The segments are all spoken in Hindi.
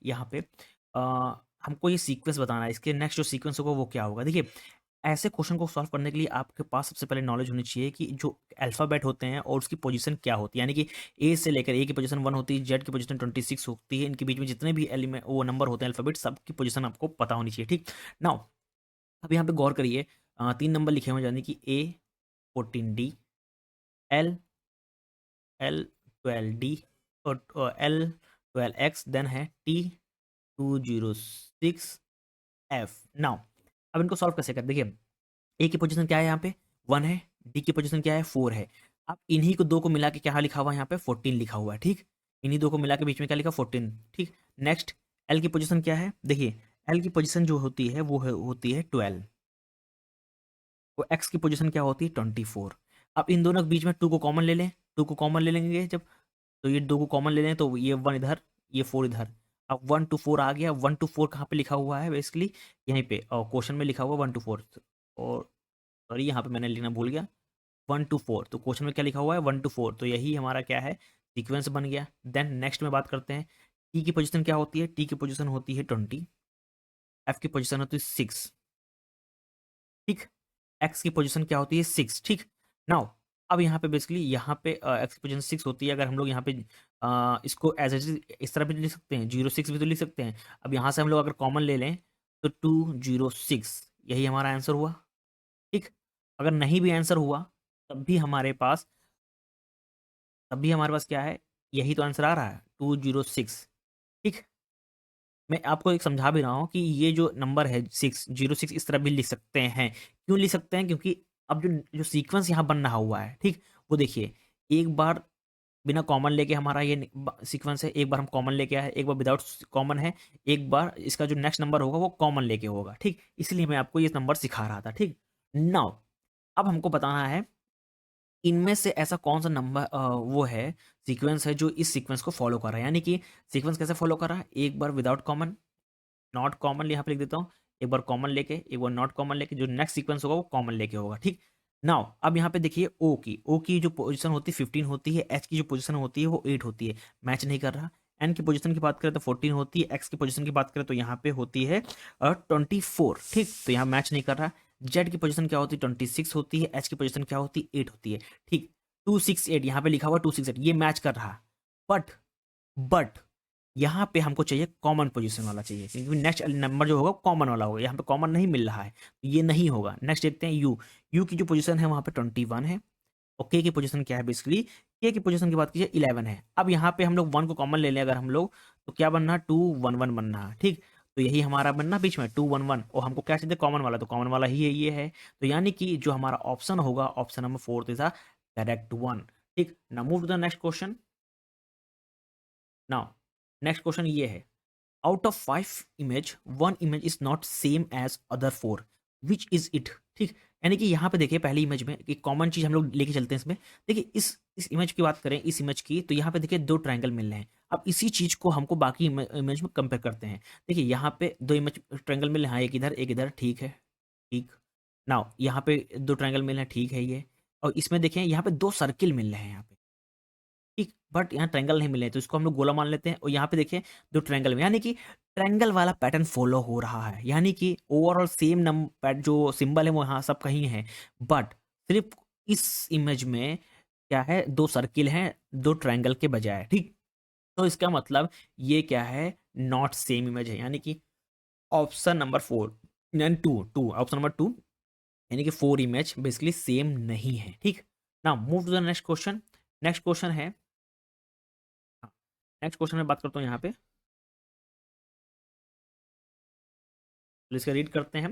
यहाँ पे हमको ये सीक्वेंस बताना है, इसके नेक्स्ट जो सीक्वेंस होगा वो क्या होगा। देखिए, ऐसे क्वेश्चन को सॉल्व करने के लिए आपके पास सबसे पहले नॉलेज होनी चाहिए कि जो अल्फ़ाबेट होते हैं और उसकी पोजीशन क्या होती है। यानी कि ए से लेकर ए की पोजीशन 1 होती है, जेड की पोजीशन 26 होती है, इनके बीच में जितने भी एलिमेंट वो नंबर होते हैं अल्फ़ाबेट, सबकी पोजीशन आपको पता होनी चाहिए, ठीक? नाउ अब यहाँ पे गौर करिए, 3 नंबर लिखे हुए हैं, यानी कि ए 14 डी, एल एल 12 डी और एल 12 एक्स, देन है टी 206 एफ। नाउ अब इनको सॉल्व कैसे करें। देखिए, ए की पोजीशन क्या है यहाँ पे 1 है, डी की पोजीशन क्या है 4 है। अब इन्हीं को दो को मिला के क्या लिखा हुआ है यहाँ पे 14 लिखा हुआ है, ठीक। इन्हीं दो को मिला के बीच में क्या लिखा 14, ठीक। नेक्स्ट एल की पोजीशन क्या है, देखिए एल की पोजीशन जो होती है वो होती है 12, तो एक्स की पोजीशन क्या होती है 24। अब इन दोनों के बीच में 2 को कॉमन ले लें, 2 को कॉमन ले लेंगे जब, तो ये 2 को कॉमन ले लें तो ये 1 इधर, ये 4 इधर। अब 1 to 4 आ गया, 1 to 4 कहाँ पे लिखा हुआ है बेसिकली, यहीं पे और क्वेश्चन में लिखा हुआ 1 to 4, और सॉरी यहाँ पे मैंने लिखना भूल गया 1 to 4, तो क्वेश्चन में क्या लिखा हुआ है 1 to 4, तो यही हमारा क्या है सीक्वेंस बन गया। देन नेक्स्ट में बात करते हैं, टी की पोजीशन क्या होती है, टी की पोजीशन होती है 20, एफ की पोजीशन होती है 6, ठीक। एक्स की पोजीशन क्या होती है 6, ठीक। नाउ अब यहाँ पे बेसिकली यहाँ पे एक्स की पोजीशन 6 होती है। अगर हम लोग यहाँ पे इसको एज एज इस तरह भी लिख सकते हैं, 06 भी तो लिख सकते हैं। अब यहाँ से हम लोग अगर कॉमन ले लें तो 206, यही हमारा आंसर हुआ, ठीक। अगर नहीं भी आंसर हुआ तब भी हमारे पास क्या है, यही तो आंसर आ रहा है 206, ठीक। मैं आपको एक समझा भी रहा हूँ कि ये जो नंबर है 606 इस तरह भी लिख सकते हैं। क्यों लिख सकते हैं, क्योंकि अब जो जो सीक्वेंस यहाँ बन रहा हुआ है, ठीक, वो देखिए, एक बार बिना कॉमन लेके हमारा ये सीक्वेंस है, एक बार हम कॉमन लेके आए, एक बार विदाउट कॉमन है, एक बार इसका जो नेक्स्ट नंबर होगा वो कॉमन लेके होगा, ठीक। इसलिए मैं आपको ये नंबर सिखा रहा था, ठीक। नाउ अब हमको बताना है इनमें से ऐसा कौन सा नंबर वो है, सीक्वेंस है जो इस सीक्वेंस को फॉलो कर रहा है। यानी कि सीक्वेंस कैसे फॉलो कर रहा है, एक बार विदाउट कॉमन, नॉट कॉमन यहाँ पे लिख देता हूँ, एक बार कॉमन लेके, एक बार नॉट कॉमन लेके, जो नेक्स्ट सीक्वेंस होगा वो कॉमन लेके होगा, ठीक। नाउ अब यहाँ पे देखिए ओ की जो पोजीशन होती है 15 होती है, एच की जो पोजीशन होती है वो 8 होती है, मैच नहीं कर रहा। एन की पोजीशन की बात करें तो 14 होती है, एक्स की पोजीशन की बात करें तो यहाँ पे होती है 24, ठीक, तो यहाँ मैच नहीं कर रहा। जेड की पोजीशन क्या होती है 26 होती है, एच की पोजीशन क्या होती है 8 होती है, ठीक। 268 यहाँ पे लिखा हुआ 268, ये मैच कर रहा। बट यहाँ पे हमको चाहिए कॉमन पोजीशन वाला चाहिए, क्योंकि नेक्स्ट नंबर जो होगा कॉमन वाला होगा, यहाँ पे कॉमन नहीं मिल रहा है तो ये नहीं होगा। नेक्स्ट देखते हैं यू की जो पोजीशन है वहाँ पे 21 है, और के की पोजीशन क्या है बेसिकली, के की पोजीशन की बात कीजिए 11 है। अब यहाँ पे हम लोग 1 को कॉमन ले लें अगर हम लोग, तो क्या बनना 211 बनना, ठीक। तो यही हमारा बनना बीच में 211, और हमको क्या चाहिए कॉमन वाला, तो कॉमन वाला ही है, ये है। तो यानी कि जो हमारा ऑप्शन होगा, option number 4 is the correct one, ठीक। Now move to the next question. Now next question ये है, out of 5 image 1 image is not same as other 4, which is it, ठीक। यानी कि यहाँ पे देखिए पहली इमेज में एक कॉमन चीज हम लोग लेके चलते हैं इसमें। देखिए इस इमेज की बात करें, इस इमेज की, तो यहाँ पे देखिए 2 ट्रायंगल मिल रहे हैं। अब इसी चीज को हमको बाकी इमेज में कंपेयर करते हैं। देखिए यहाँ पे 2 इमेज ट्रायंगल मिल रहे हैं, एक इधर, ठीक है, ठीक। नाउ यहाँ पे 2 ट्रायंगल मिल रहे हैं, ठीक है ये। और इसमें देखें यहाँ पे 2 सर्किल मिल रहे हैं यहाँ पे, ठीक, बट यहाँ ट्रायंगल नहीं मिले, तो इसको हम लोग गोला मान लेते हैं। और यहाँ पे देखिए 2 ट्रायंगल में, यानी कि ट्रायंगल वाला पैटर्न फॉलो हो रहा है, यानी कि ओवरऑल सेम नंबर जो सिंबल है वो यहाँ सब कहीं है, बट सिर्फ इस इमेज में क्या है 2 सर्किल हैं 2 ट्रायंगल के बजाय, ठीक। तो इसका मतलब ये क्या है, नॉट सेम इमेज है, यानी कि ऑप्शन नंबर 4 यानी 2 ऑप्शन नंबर 2, यानी कि 4 इमेज बेसिकली सेम नहीं है, ठीक। ना move to the next question. Next question है, नेक्स्ट क्वेश्चन में बात करता हूँ यहाँ पे, तो इसका रीड करते हैं।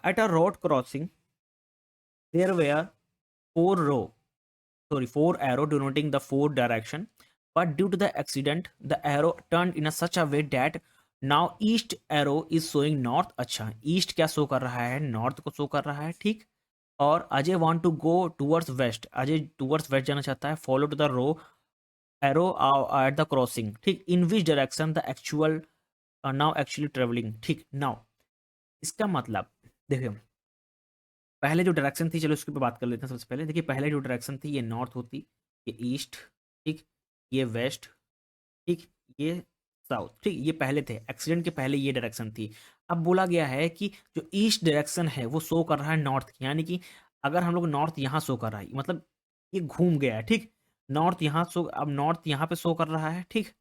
At a road crossing there were 4 arrow denoting the 4 direction, but due to the accident the arrow turned in a such a way that now east arrow is showing north। अच्छा, ईस्ट क्या शो कर रहा है, नॉर्थ को शो कर रहा है, ठीक। और Ajay want to go towards west, Ajay towards west जाना चाहता है, follow to the row arrow at the crossing, ठीक। In which direction the actual now actually travelling, ठीक। नाउ इसका मतलब देखिए, पहले जो डायरेक्शन थी, चलो उसके ऊपर बात कर लेते हैं सबसे पहले। देखिए पहले जो डायरेक्शन थी ये नॉर्थ होती, ये ईस्ट, ठीक, ये वेस्ट, ठीक, ये साउथ, ठीक। ये पहले थे, एक्सीडेंट के पहले ये डायरेक्शन थी। अब बोला गया है कि जो ईस्ट डायरेक्शन है वो शो कर रहा है नॉर्थ, यानी कि अगर हम लोग नॉर्थ यहाँ शो कर रहा है, मतलब ये घूम गया है, ठीक। नॉर्थ यहाँ शो, अब नॉर्थ यहाँ पे शो कर रहा है, ठीक।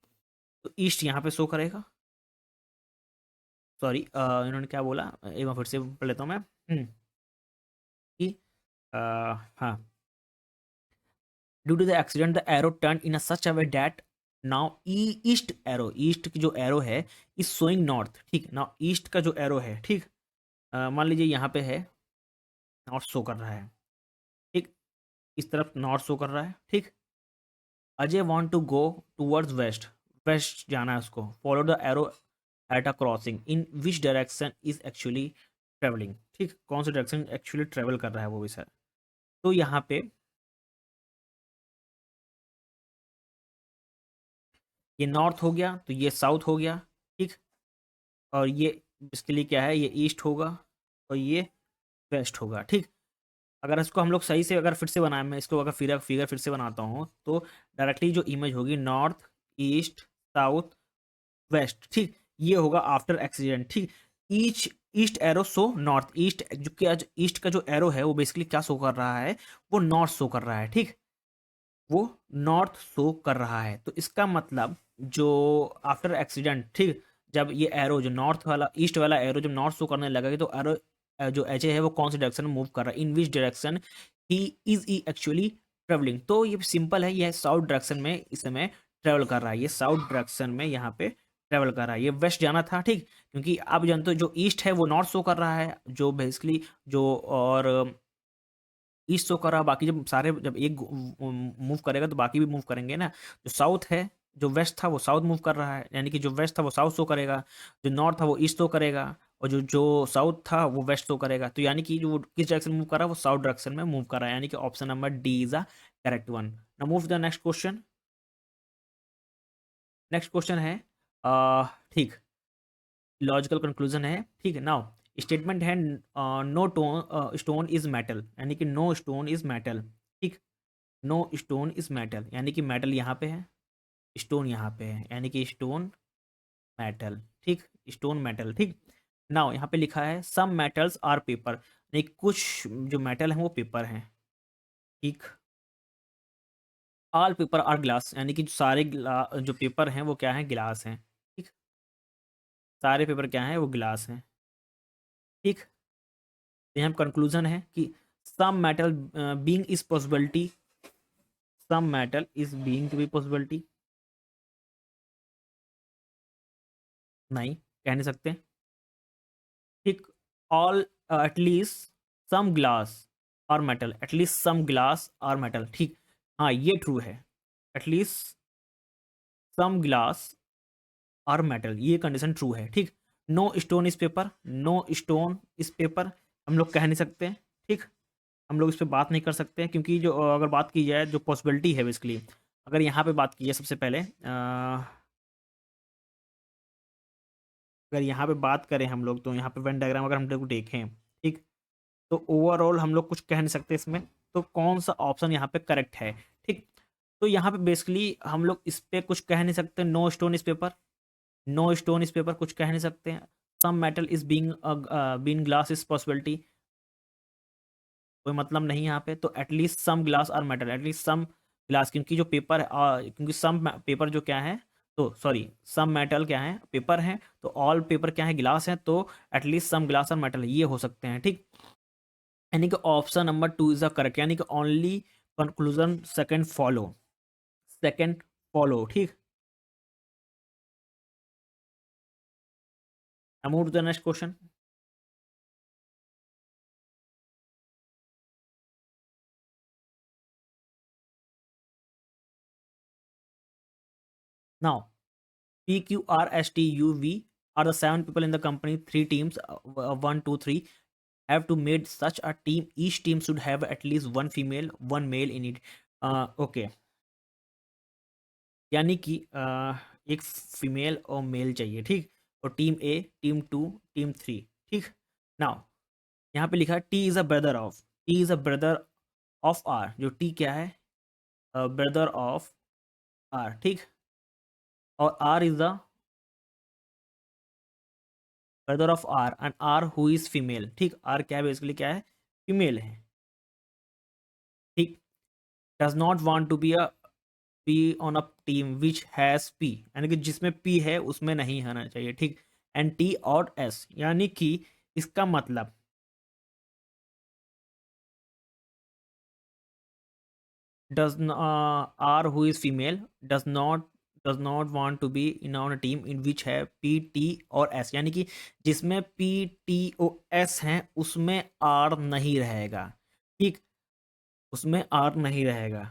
तो ईस्ट यहाँ पे शो करेगा। सॉरी, इन्होंने क्या बोला, एक बार फिर से पढ़ लेता हूँ मैं। कि हाँ, due to the accident the arrow turn in such a way that now east arrow, east की जो एरो है इज शोइंग नॉर्थ, ठीक। नाउ ईस्ट का जो एरो है, ठीक, मान लीजिए यहाँ पे है, नॉर्थ शो कर रहा है, ठीक। इस तरफ नॉर्थ शो कर रहा है, ठीक। Ajay want to go towards west, west जाना है उसको। Follow the arrow at a crossing, in which direction is actually travelling, ठीक। कौन सा डायरेक्शन एक्चुअली ट्रेवल कर रहा है वो भी सर। तो यहाँ पे ये नॉर्थ हो गया, तो ये साउथ हो गया, ठीक। और ये इसके लिए क्या है, ये ईस्ट होगा और ये वेस्ट होगा, ठीक। अगर इसको हम लोग सही से अगर फिर से बनाए, मैं इसको अगर फिगर फिगर फिर से बनाता हूँ, तो डायरेक्टली जो इमेज होगी नॉर्थ, ईस्ट, साउथ, वेस्ट, ठीक। ये होगा आफ्टर एक्सीडेंट, ठीक। Each east arrow show north, east जो क्या, ईस्ट का जो एरो है वो बेसिकली क्या शो कर रहा है, वो नॉर्थ शो कर रहा है, ठीक। वो नॉर्थ शो कर रहा है। तो इसका मतलब जो आफ्टर एक्सीडेंट, ठीक, जब ये एरो जो नॉर्थ वाला, ईस्ट वाला एरो जब नॉर्थ शो करने लगेगा, तो एरो जो एच है वो कौन से डायरेक्शन में मूव कर रहा है, in which direction he is uh actually travelling. तो ये सिंपल है, ये साउथ डायरेक्शन में इस समय ट्रेवल कर रहा है, ये साउथ डायरेक्शन में यहाँ पे ट्रेवल कर रहा है। ये वेस्ट जाना था, ठीक, क्योंकि आप जानते हो जो ईस्ट है वो नॉर्थ शो कर रहा है, जो बेसिकली जो, और ईस्ट शो कर रहा है, बाकी जब सारे जब एक मूव करेगा तो बाकी भी मूव करेंगे ना। जो साउथ है, जो वेस्ट था वो साउथ मूव कर रहा है, यानी कि जो वेस्ट था वो साउथ शो करेगा, जो नॉर्थ था वो ईस्ट शो करेगा, और जो जो साउथ था वो वेस्ट शो करेगा। तो यानी कि जो किस डायरेक्शन मूव कर रहा है, वो साउथ डायरेक्शन में मूव कर रहा है, यानी कि option number D is a correct one. Now move the next question. Next question है, ठीक, लॉजिकल कंक्लूजन है, ठीक है। नाउ स्टेटमेंट है, नो स्टोन इज मेटल, यानी कि नो स्टोन इज मेटल, ठीक। नो स्टोन इज मेटल, यानी कि मेटल यहाँ पे है, स्टोन यहाँ पे है, यानी कि स्टोन मेटल, ठीक। स्टोन मेटल, ठीक। नाउ यहाँ पे लिखा है सम मेटल्स आर पेपर, नहीं, कुछ जो मेटल है वो पेपर हैं, ठीक। ऑल पेपर आर ग्लास, यानी कि सारे जो पेपर हैं वो क्या है, गिलास हैं, ठीक। सारे पेपर क्या हैं, वो गिलास हैं, ठीक। तो यहाँ कंक्लूजन है कि some metal being is possibility, some metal is being to be possibility, नहीं, कह नहीं सकते, ठीक। ऑल एटलीस्ट सम ग्लास और मेटल, एटलीस्ट सम ग्लास और मेटल, ठीक। हाँ, ये ट्रू है, एटलीस्ट सम ग्लास और मेटल, ये कंडीशन ट्रू है, ठीक। No stone is paper, no stone is paper हम लोग कह नहीं सकते, ठीक। हम लोग इस पर बात नहीं कर सकते, क्योंकि जो अगर बात की जाए जो पॉसिबिलिटी है बेसिकली, अगर यहाँ पे बात की जाए सबसे पहले, अगर यहाँ पे बात करें हम लोग, तो यहाँ पे वेन डायग्राम अगर हम लोग देखें, ठीक, तो ओवरऑल हम लोग कुछ कह नहीं सकते इसमें। तो कौन सा ऑप्शन यहाँ पे करेक्ट है, ठीक। तो यहाँ पे बेसिकली हम लोग इस पे कुछ कह नहीं सकते, no stone is paper, no stone is paper कुछ कह नहीं सकते हैं। Some metal is being being glass is possibility, कोई मतलब नहीं यहाँ पे। तो एटलीस्ट सम ग्लास और मेटल, एटलीस्ट सम ग्लास, क्योंकि जो पेपर है, क्योंकि सम पेपर जो क्या है, तो सॉरी, सम मेटल क्या है, पेपर है, तो ऑल पेपर क्या है, ग्लास है, तो एटलीस्ट सम ग्लास और मेटल ये हो सकते हैं, ठीक। यानी कि option number two is the correct, यानी कि only conclusion second follow, second follow, ठीक। I move to the next question. Now P Q R S T U V are the seven people in the company. Three teams, one, two, three, have to made such a team. Each team should have at least one female, one male in it. Okay, यानी कि एक फीमेल और मेल चाहिए, ठीक। और team A, team two, team three, ठीक। नाउ यहाँ पे लिखा है T is a brother of, T is a brother of R, जो टी क्या है, ब्रदर ऑफ आर, ठीक। और R is the brother of R and R who is female, ठीक, आर क्या है बेसिकली, क्या है, फीमेल है, ठीक, does not want to be a P on a team which has P, यानी कि जिसमें पी है उसमें नहीं आना चाहिए, ठीक, एंड टी और एस, यानी कि इसका मतलब does R who is female does not want to be in on a team in which है P T और S, यानी कि जिसमें P T और S हैं उसमें R नहीं रहेगा, ठीक, उसमें R नहीं रहेगा,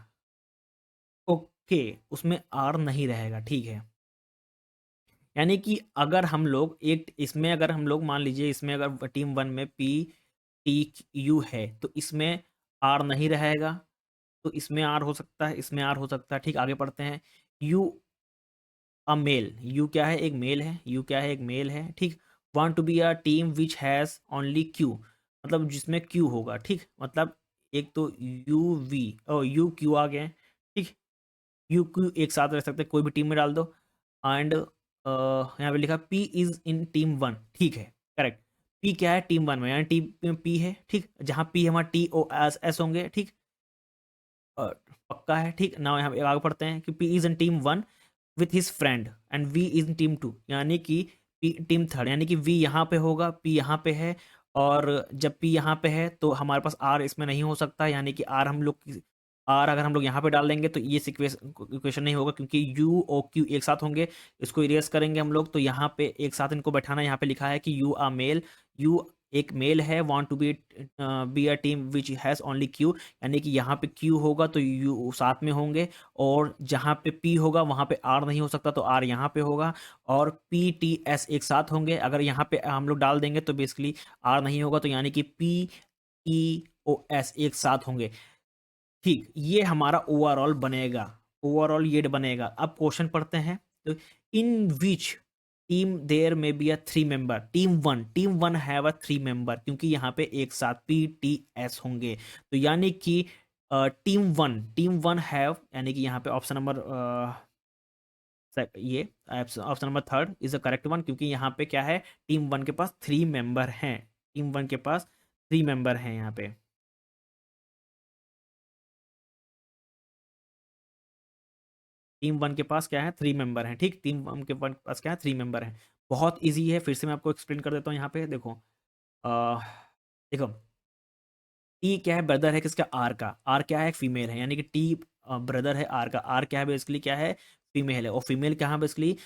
ओके, उसमें R नहीं रहेगा, ठीक है, यानी कि अगर हम लोग एक इसमें अगर हम लोग मान लीजिए इसमें अगर टीम वन में P T U है तो इसमें R नहीं रहेगा, तो इसमें आर हो सकता है, इसमें आर हो सकता है, ठीक, आगे पढ़ते हैं, यू अ मेल, यू क्या है, एक मेल है, यू क्या है, एक मेल है, ठीक, want to be a team which has only Q, मतलब जिसमें क्यू होगा, ठीक, मतलब एक तो यू वी और यू क्यू आ गए, ठीक, यू क्यू एक साथ रह सकते हैं, कोई भी टीम में डाल दो, एंड यहाँ पे लिखा P is in team one, ठीक है, करेक्ट, पी क्या है टीम वन में, यानी टीम में पी है, ठीक, जहाँ पी हमारा टी ओ एस एस होंगे, ठीक, पक्का है, ठीक ना, यहाँ पे आगे पढ़ते हैं कि P is in team one with his friend and V is in team two, यानी कि पी टीम थर्ड, यानी कि वी यहाँ पे होगा, पी यहाँ पे है, और जब पी यहाँ पे है तो हमारे पास आर इसमें नहीं हो सकता, यानी कि आर हम लोग आर अगर हम लोग यहाँ पे डाल देंगे तो ये इक्वेशन नहीं होगा, क्योंकि यू और क्यू एक साथ होंगे, इसको इरेज करेंगे हम लोग, तो यहाँ पे एक साथ इनको बैठाना, यहाँ पे लिखा है कि यू आर मेल, यू एक मेल है, want to be a team which has only Q, यानी कि यहाँ पे क्यू होगा तो यू साथ में होंगे, और जहाँ पे पी होगा वहाँ पे आर नहीं हो सकता तो आर यहाँ पे होगा, और पी टी एस एक साथ होंगे, अगर यहाँ पे हम लोग डाल देंगे तो बेसिकली आर नहीं होगा, तो यानी कि पी ई ओ एस एक साथ होंगे, ठीक, ये हमारा ओवरऑल बनेगा, ओवरऑल ये बनेगा। अब क्वेश्चन पढ़ते हैं, तो इन विच टीम देयर में be a three member, team one have a three member, क्योंकि यहाँ पे एक साथ पी टी एस होंगे, तो यानी कि टीम वन हैव, यानी कि यहाँ पे ऑप्शन नंबर ये option number third is the correct one, क्योंकि यहाँ पे क्या है, टीम वन के पास थ्री मेंबर हैं, टीम वन के पास थ्री मेंबर हैं यहाँ पे, टीम वन के पास क्या है, थ्री मेंबर हैं, ठीक, टीम वन के पास क्या है, थ्री मेंबर हैं, बहुत इजी है, फिर से मैं आपको एक्सप्लेन कर देता हूँ, यहाँ पे देखो, अ, देखो, टी क्या है, ब्रदर है किसका, आर का, आर क्या है, एक फीमेल है, यानी कि टी ब्रदर है आर का, आर क्या है बेसिकली, क्या है, फीमेल है, और फीमेल क्या है बेसिकली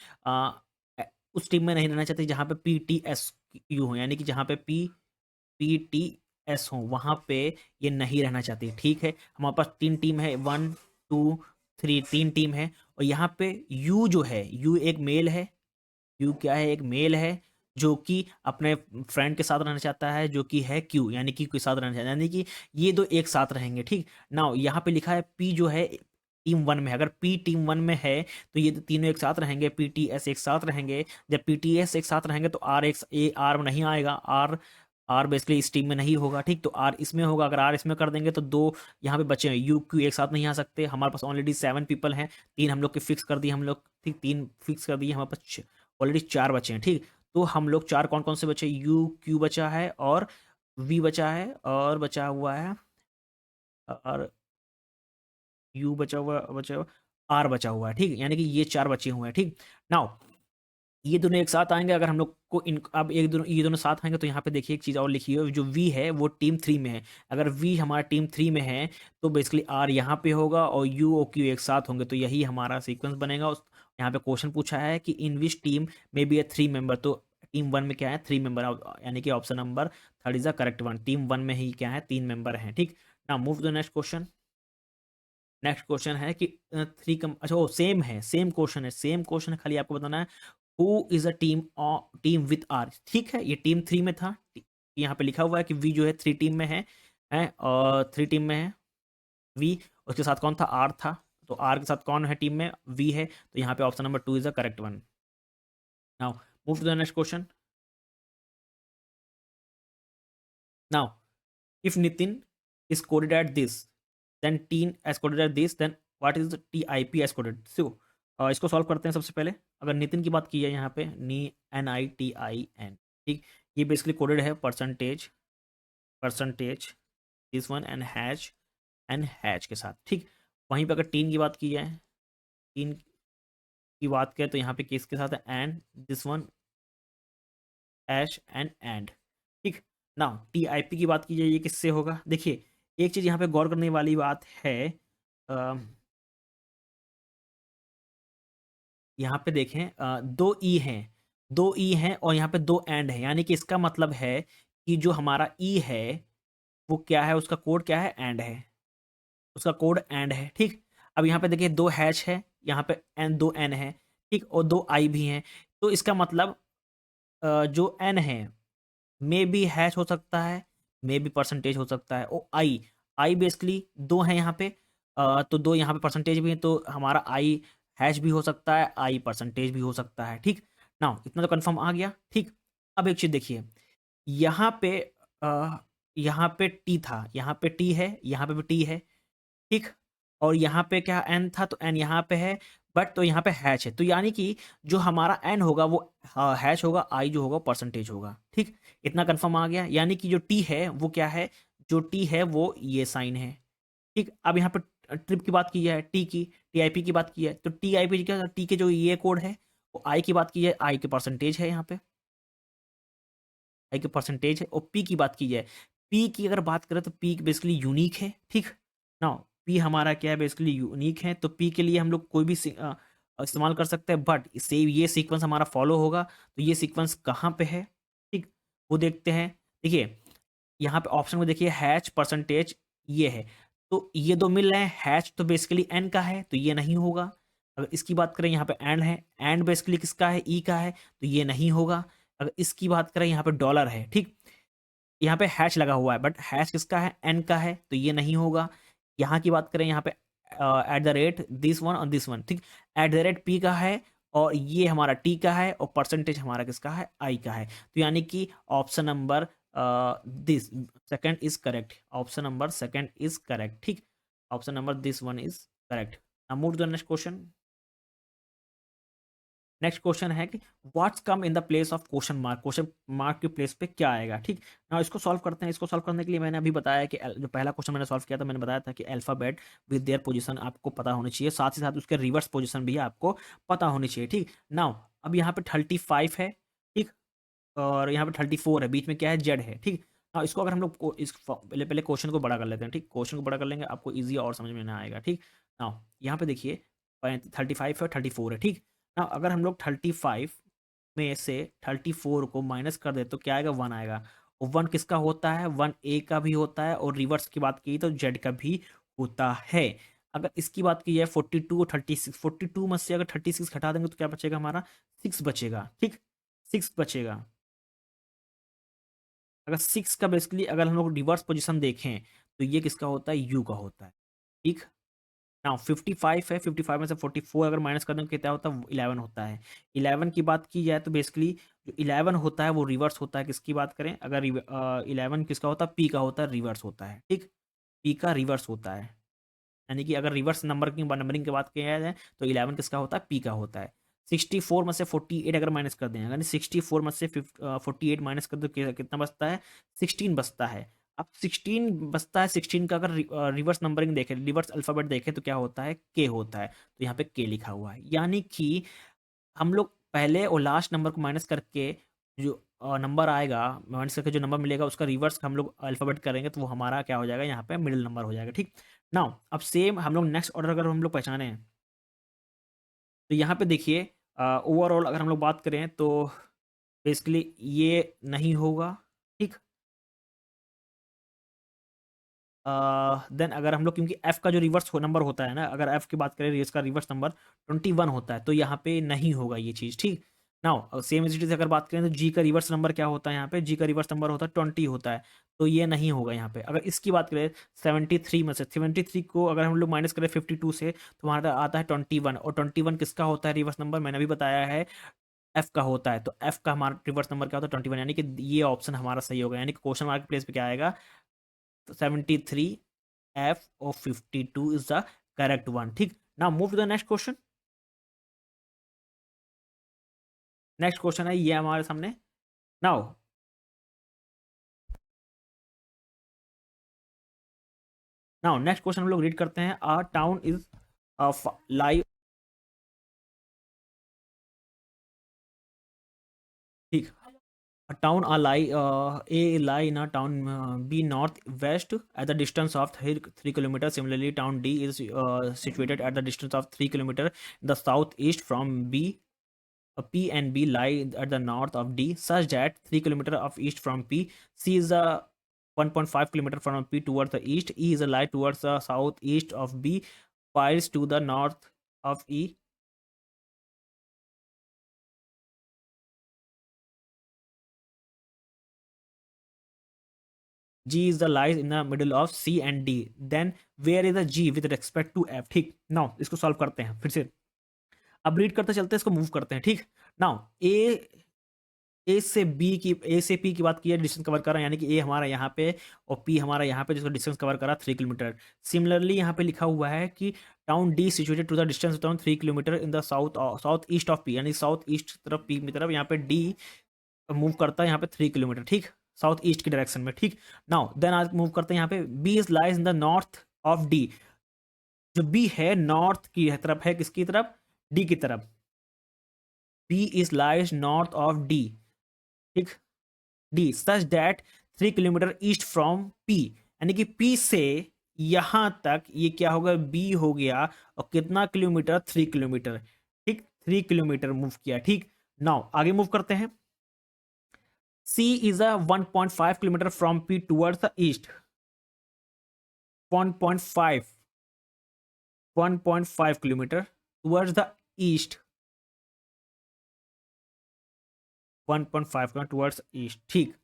उस टीम में नहीं रहना चाहती जहाँ पे पी टी एस यू हो, यानी कि जहाँ पे पी टी एस हो वहाँ पे ये नहीं रहना चाहती, ठीक है, हमारे पास तीन टीम है, वन टू थ्री, तीन टीम है, और यहाँ पे यू जो है, यू एक मेल है, क्यू क्या है, एक मेल है, जो कि अपने फ्रेंड के साथ रहना चाहता है, जो कि है क्यू, यानी कि के साथ रहना चाहता है, यानी कि ये दो एक साथ रहेंगे, ठीक, नाउ यहाँ पे लिखा है पी जो है टीम वन में है, अगर पी टीम वन में है तो ये तीनों एक साथ रहेंगे, पी टी एस एक साथ रहेंगे, जब पी टी एस एक साथ रहेंगे तो आर एक आर नहीं आएगा, आर आर बेसिकली इस टीम में नहीं होगा, ठीक, तो आर इसमें होगा, अगर आर इसमें कर देंगे तो दो यहाँ पे बचे हैं, यू क्यू एक साथ नहीं आ सकते, हमारे पास ऑलरेडी सेवन पीपल हैं, तीन हम लोग के फिक्स कर दिए हम लोग, ठीक, तीन फिक्स कर दिए, हमारे पास ऑलरेडी चार बचे हैं, ठीक, तो हम लोग चार कौन कौन से बचे, यू क्यू बचा है, और वी बचा है, और बचा हुआ है, और यू बचा हुआ आर बचा हुआ है, ठीक, यानी कि ये चार बचे हुए हैं, ठीक, नाउ ये दोनों एक साथ आएंगे, अगर हम लोग को इन अब एक दोनों ये दोनों साथ आएंगे तो यहाँ पे देखिए एक चीज़ और लिखी है, जो वी है वो टीम थ्री में है, अगर वी हमारा टीम थ्री में है तो बेसिकली आर यहाँ पे होगा और यू और क्यू एक साथ होंगे, तो यही हमारा सीक्वेंस बनेगा, उस यहाँ पे क्वेश्चन पूछा है कि इन विच टीम में बी ए थ्री मेंबर, तो टीम वन में क्या है, थ्री मेंबर, यानी कि option number third is the correct one, team one में ही क्या है, तीन मेंबर हैं, ठीक, ना move to the next question, next question है कि थ्री कम, अच्छा वो सेम है, सेम क्वेश्चन है, सेम क्वेश्चन है, खाली आपको बताना है who is a team with are, ठीक है, ये टीम थ्री में था, यहाँ पे लिखा हुआ है कि वी जो है थ्री टीम में है और थ्री टीम में है वी, उसके साथ कौन था, आर था, तो आर के साथ कौन है टीम में, वी है, तो यहाँ पे option number two is the correct one. Now move to the next question, now if Nitin is coded at this then teen as coded at this then what is the TIP as coded, so इसको सॉल्व करते हैं सबसे पहले, अगर नितिन की बात की है यहाँ पे नी NITIN ठीक, ये बेसिकली कोडेड है percentage percentage this one and hash के साथ। ठीक, वहीं पे अगर टीन की बात की जाए, टीन की बात करें तो यहाँ पे किसके साथ है, and this one hash and. ठीक, ना टीआईपी की बात की जाए, ये किससे होगा? देखिए एक चीज यहाँ पे गौर करने वाली बात है, यहाँ पे देखें, दो ई हैं, दो ई हैं और यहाँ पे दो एंड है, यानी कि इसका मतलब है कि जो हमारा ई है वो क्या है, उसका कोड क्या है, एंड है, उसका कोड एंड है। ठीक, अब यहाँ पे देखिए दो हैश है, यहाँ पे एन दो एन है, ठीक, और दो आई भी हैं, तो इसका मतलब जो एन है मे बी हैश हो सकता है, मे बी परसेंटेज हो सकता है, और आई आई बेसिकली दो हैं यहाँ पे, तो दो यहाँ पे परसेंटेज भी हैं, तो हमारा आई हैश भी हो सकता है, आई परसेंटेज भी हो सकता है। ठीक, ना इतना तो कंफर्म आ गया। ठीक, अब एक चीज देखिए, यहाँ पे यहाँ पे टी था, यहाँ पे टी है, यहाँ पे भी टी है, ठीक, और यहाँ पे क्या एन था, तो एन यहाँ पे है, बट तो यहाँ पे हैश है, तो यानी कि जो हमारा एन होगा वो हैश होगा, आई जो होगा परसेंटेज होगा। ठीक, इतना कंफर्म आ गया, यानी कि जो टी है वो क्या है, जो टी है वो ये साइन है। ठीक, अब यहाँ पे ट्रिप की बात की जाए, टी की टीआईपी की बात की जाए, तो टीआईपी क्या, टी के जो ये कोड है, वो आई की बात की जाए, आई के परसेंटेज है, यहाँ पे आई के परसेंटेज है, और पी की बात की जाए, पी की अगर बात करें तो पी बेसिकली यूनिक है। ठीक, ना पी हमारा क्या है, बेसिकली यूनिक है, तो पी के लिए हम लोग कोई भी इस्तेमाल कर सकते हैं, बट से ये सीक्वेंस हमारा फॉलो होगा, तो ये सीक्वेंस कहाँ पे है, ठीक, वो देखते हैं। देखिए यहाँ पे ऑप्शन में देखिए हैश परसेंटेज ये है, तो ये दो मिल रहे हैं, हैश तो बेसिकली एन का है, तो ये नहीं होगा। अगर इसकी बात करें यहाँ पे एंड है, एंड बेसिकली किसका है, ई का है, तो ये नहीं होगा। अगर इसकी बात करें यहाँ पे डॉलर है, ठीक, यहाँ पे हैश लगा हुआ है, बट हैश किसका है, एन का है, तो ये नहीं होगा। यहाँ की बात करें, यहाँ पे at the rate this one और दिस वन, ठीक, एट द रेट पी का है, और ये हमारा टी का है, और परसेंटेज हमारा किसका है, आई का है, तो यानी कि option number this second is correct, option number second is correct. ठीक, option number this one is correct. Now move to the next question. Next question है कि what's come in the place of question mark के प्लेस पे क्या आएगा। ठीक, ना इसको सॉल्व करते हैं। इसको सॉल्व करने के लिए मैंने अभी बताया कि जो पहला क्वेश्चन मैंने सॉल्व किया था, मैंने बताया था कि अल्फाबेट विद देयर पोजीशन आपको पता होनी चाहिए, साथ ही साथ उसके रिवर्स पोजीशन भी आपको पता होनी चाहिए। ठीक, नाउ अब यहाँ पे 35 है, ठीक, और यहाँ पे 34 है, बीच में क्या है, जेड है। ठीक, हाँ इसको अगर हम लोग पहले पहले क्वेश्चन को बड़ा कर लेते हैं। ठीक, क्वेश्चन को बड़ा कर लेंगे, आपको ईजी और समझ में ना आएगा। ठीक, ना यहाँ पे देखिए 35 है, 34 है। ठीक, ना अगर हम लोग 35 में से 34 को माइनस कर दे तो क्या आएगा, 1 आएगा, और 1 किसका होता है, 1 ए का भी होता है, और रिवर्स की बात की तो जेड का भी होता है। अगर इसकी बात की जाए 42 और 36, 42 में से अगर 36 हटा देंगे तो क्या बचेगा, हमारा 6 बचेगा। ठीक, 6 बचेगा। अगर 6 का बेसिकली अगर हम लोग रिवर्स पोजीशन देखें तो ये किसका होता है, यू का होता है। ठीक, नाउ 55 है, 55 में से 44 अगर माइनस कर दें तो कितना होता है, 11 होता है। 11 की बात की जाए तो बेसिकली जो 11 होता है वो रिवर्स होता है, किसकी बात करें, अगर 11 किसका होता है, पी का होता है, रिवर्स होता है। ठीक, पी का रिवर्स होता है, यानी कि अगर रिवर्स नंबरिंग की बात किया जाए तो 11 किसका होता है, पी का होता है। 64 में से 48 अगर माइनस कर दें, अगर 64 में से 48 माइनस कर दो कितना बचता है, 16 बचता है। अब 16 बचता है, 16 का अगर रिवर्स नंबरिंग देखें, रिवर्स अल्फाबेट देखें तो क्या होता है, के होता है, तो यहाँ पे के लिखा हुआ है। यानी कि हम लोग पहले और लास्ट नंबर को माइनस करके जो नंबर आएगा, माइनस करके जो नंबर मिलेगा उसका रिवर्स हम लोग अल्फाबेट करेंगे तो वो हमारा क्या हो जाएगा, यहाँ पे मिडिल नंबर हो जाएगा। ठीक, नाउ अब सेम हम लोग नेक्स्ट ऑर्डर अगर हम लोग पहचाने हैं तो यहाँ पे देखिए ओवरऑल अगर हम लोग बात करें तो बेसिकली ये नहीं होगा। ठीक, देन अगर हम लोग, क्योंकि एफ का जो रिवर्स नंबर होता है ना, अगर एफ की बात करें इसका रिवर्स नंबर 21 होता है, तो यहाँ पे नहीं होगा ये चीज़। ठीक, now same as it is अगर बात करें तो जी का रिवर्स नंबर क्या होता है, यहाँ पे जी का रिवर्स नंबर होता है 20 होता है, तो ये नहीं होगा यहाँ पे। अगर इसकी बात करें 73 में से 73 को अगर हम लोग माइनस करें 52 से तो हमारा आता है 21, और 21 किसका होता है रिवर्स नंबर, मैंने अभी बताया है एफ का होता है, तो एफ का हमारा रिवर्स नंबर क्या होता है 21, यानी कि ये ऑप्शन हमारा सही होगा, यानी कि क्वेश्चन मार्क प्लेस पे क्या आएगा, 73 एफ और 52 इज द करेक्ट वन। ठीक, now move to the next question. Next question है ये हमारे सामने, नाउ नेक्स्ट क्वेश्चन हम लोग रीड करते हैं। अ टाउन इज लाई, ठीक, a town a lie A lie in a town B north west at the distance of 3 kilometers. Similarly, town D is situated at the distance of 3 kilometers in the southeast from B. P and B lie at the north of D, such that 3 kilometers of east from P. C is a 1.5 kilometer from P towards the east. E is a lie towards the southeast of B, files to the north of E. G is the lies in the middle of C and D. Then where is the G with respect to F? ठीक, नाउ इसको सॉल्व करते हैं फिर से। अब रीड करते चलते हैं, इसको मूव करते हैं। ठीक, नाउ ए से पी की बात की है, डिस्टेंस कवर कर रहा है, यानी कि ए हमारा यहाँ पे और पी हमारा यहाँ पे, जिसको डिस्टेंस कवर कर रहा है 3 किलोमीटर। सिमिलरली यहाँ पे लिखा हुआ है कि town D situated to the distance town 3 kilometre in the south east of P, यानी साउथ ईस्ट तरफ पी की तरफ यहाँ पे डी मूव करता है यहाँ पे 3 किलोमीटर, ठीक, साउथ ईस्ट की डायरेक्शन में। ठीक, नाउ देन आज मूव करते हैं यहाँ पे B is lies in the north of D. जो बी है नॉर्थ की तरफ है, किसकी तरफ? डी की तरफ। B is lies north of D, ठीक, D such that 3 kilometre east from P, यानी कि पी से यहां तक ये क्या होगा? बी हो गया। और कितना किलोमीटर? 3 किलोमीटर, ठीक, 3 किलोमीटर मूव किया। ठीक, नाउ आगे मूव करते हैं। C is a 1.5 kilometer from P towards the east. 1.5 kilometer towards the east. 1.5 kilometre towards east. ठीक,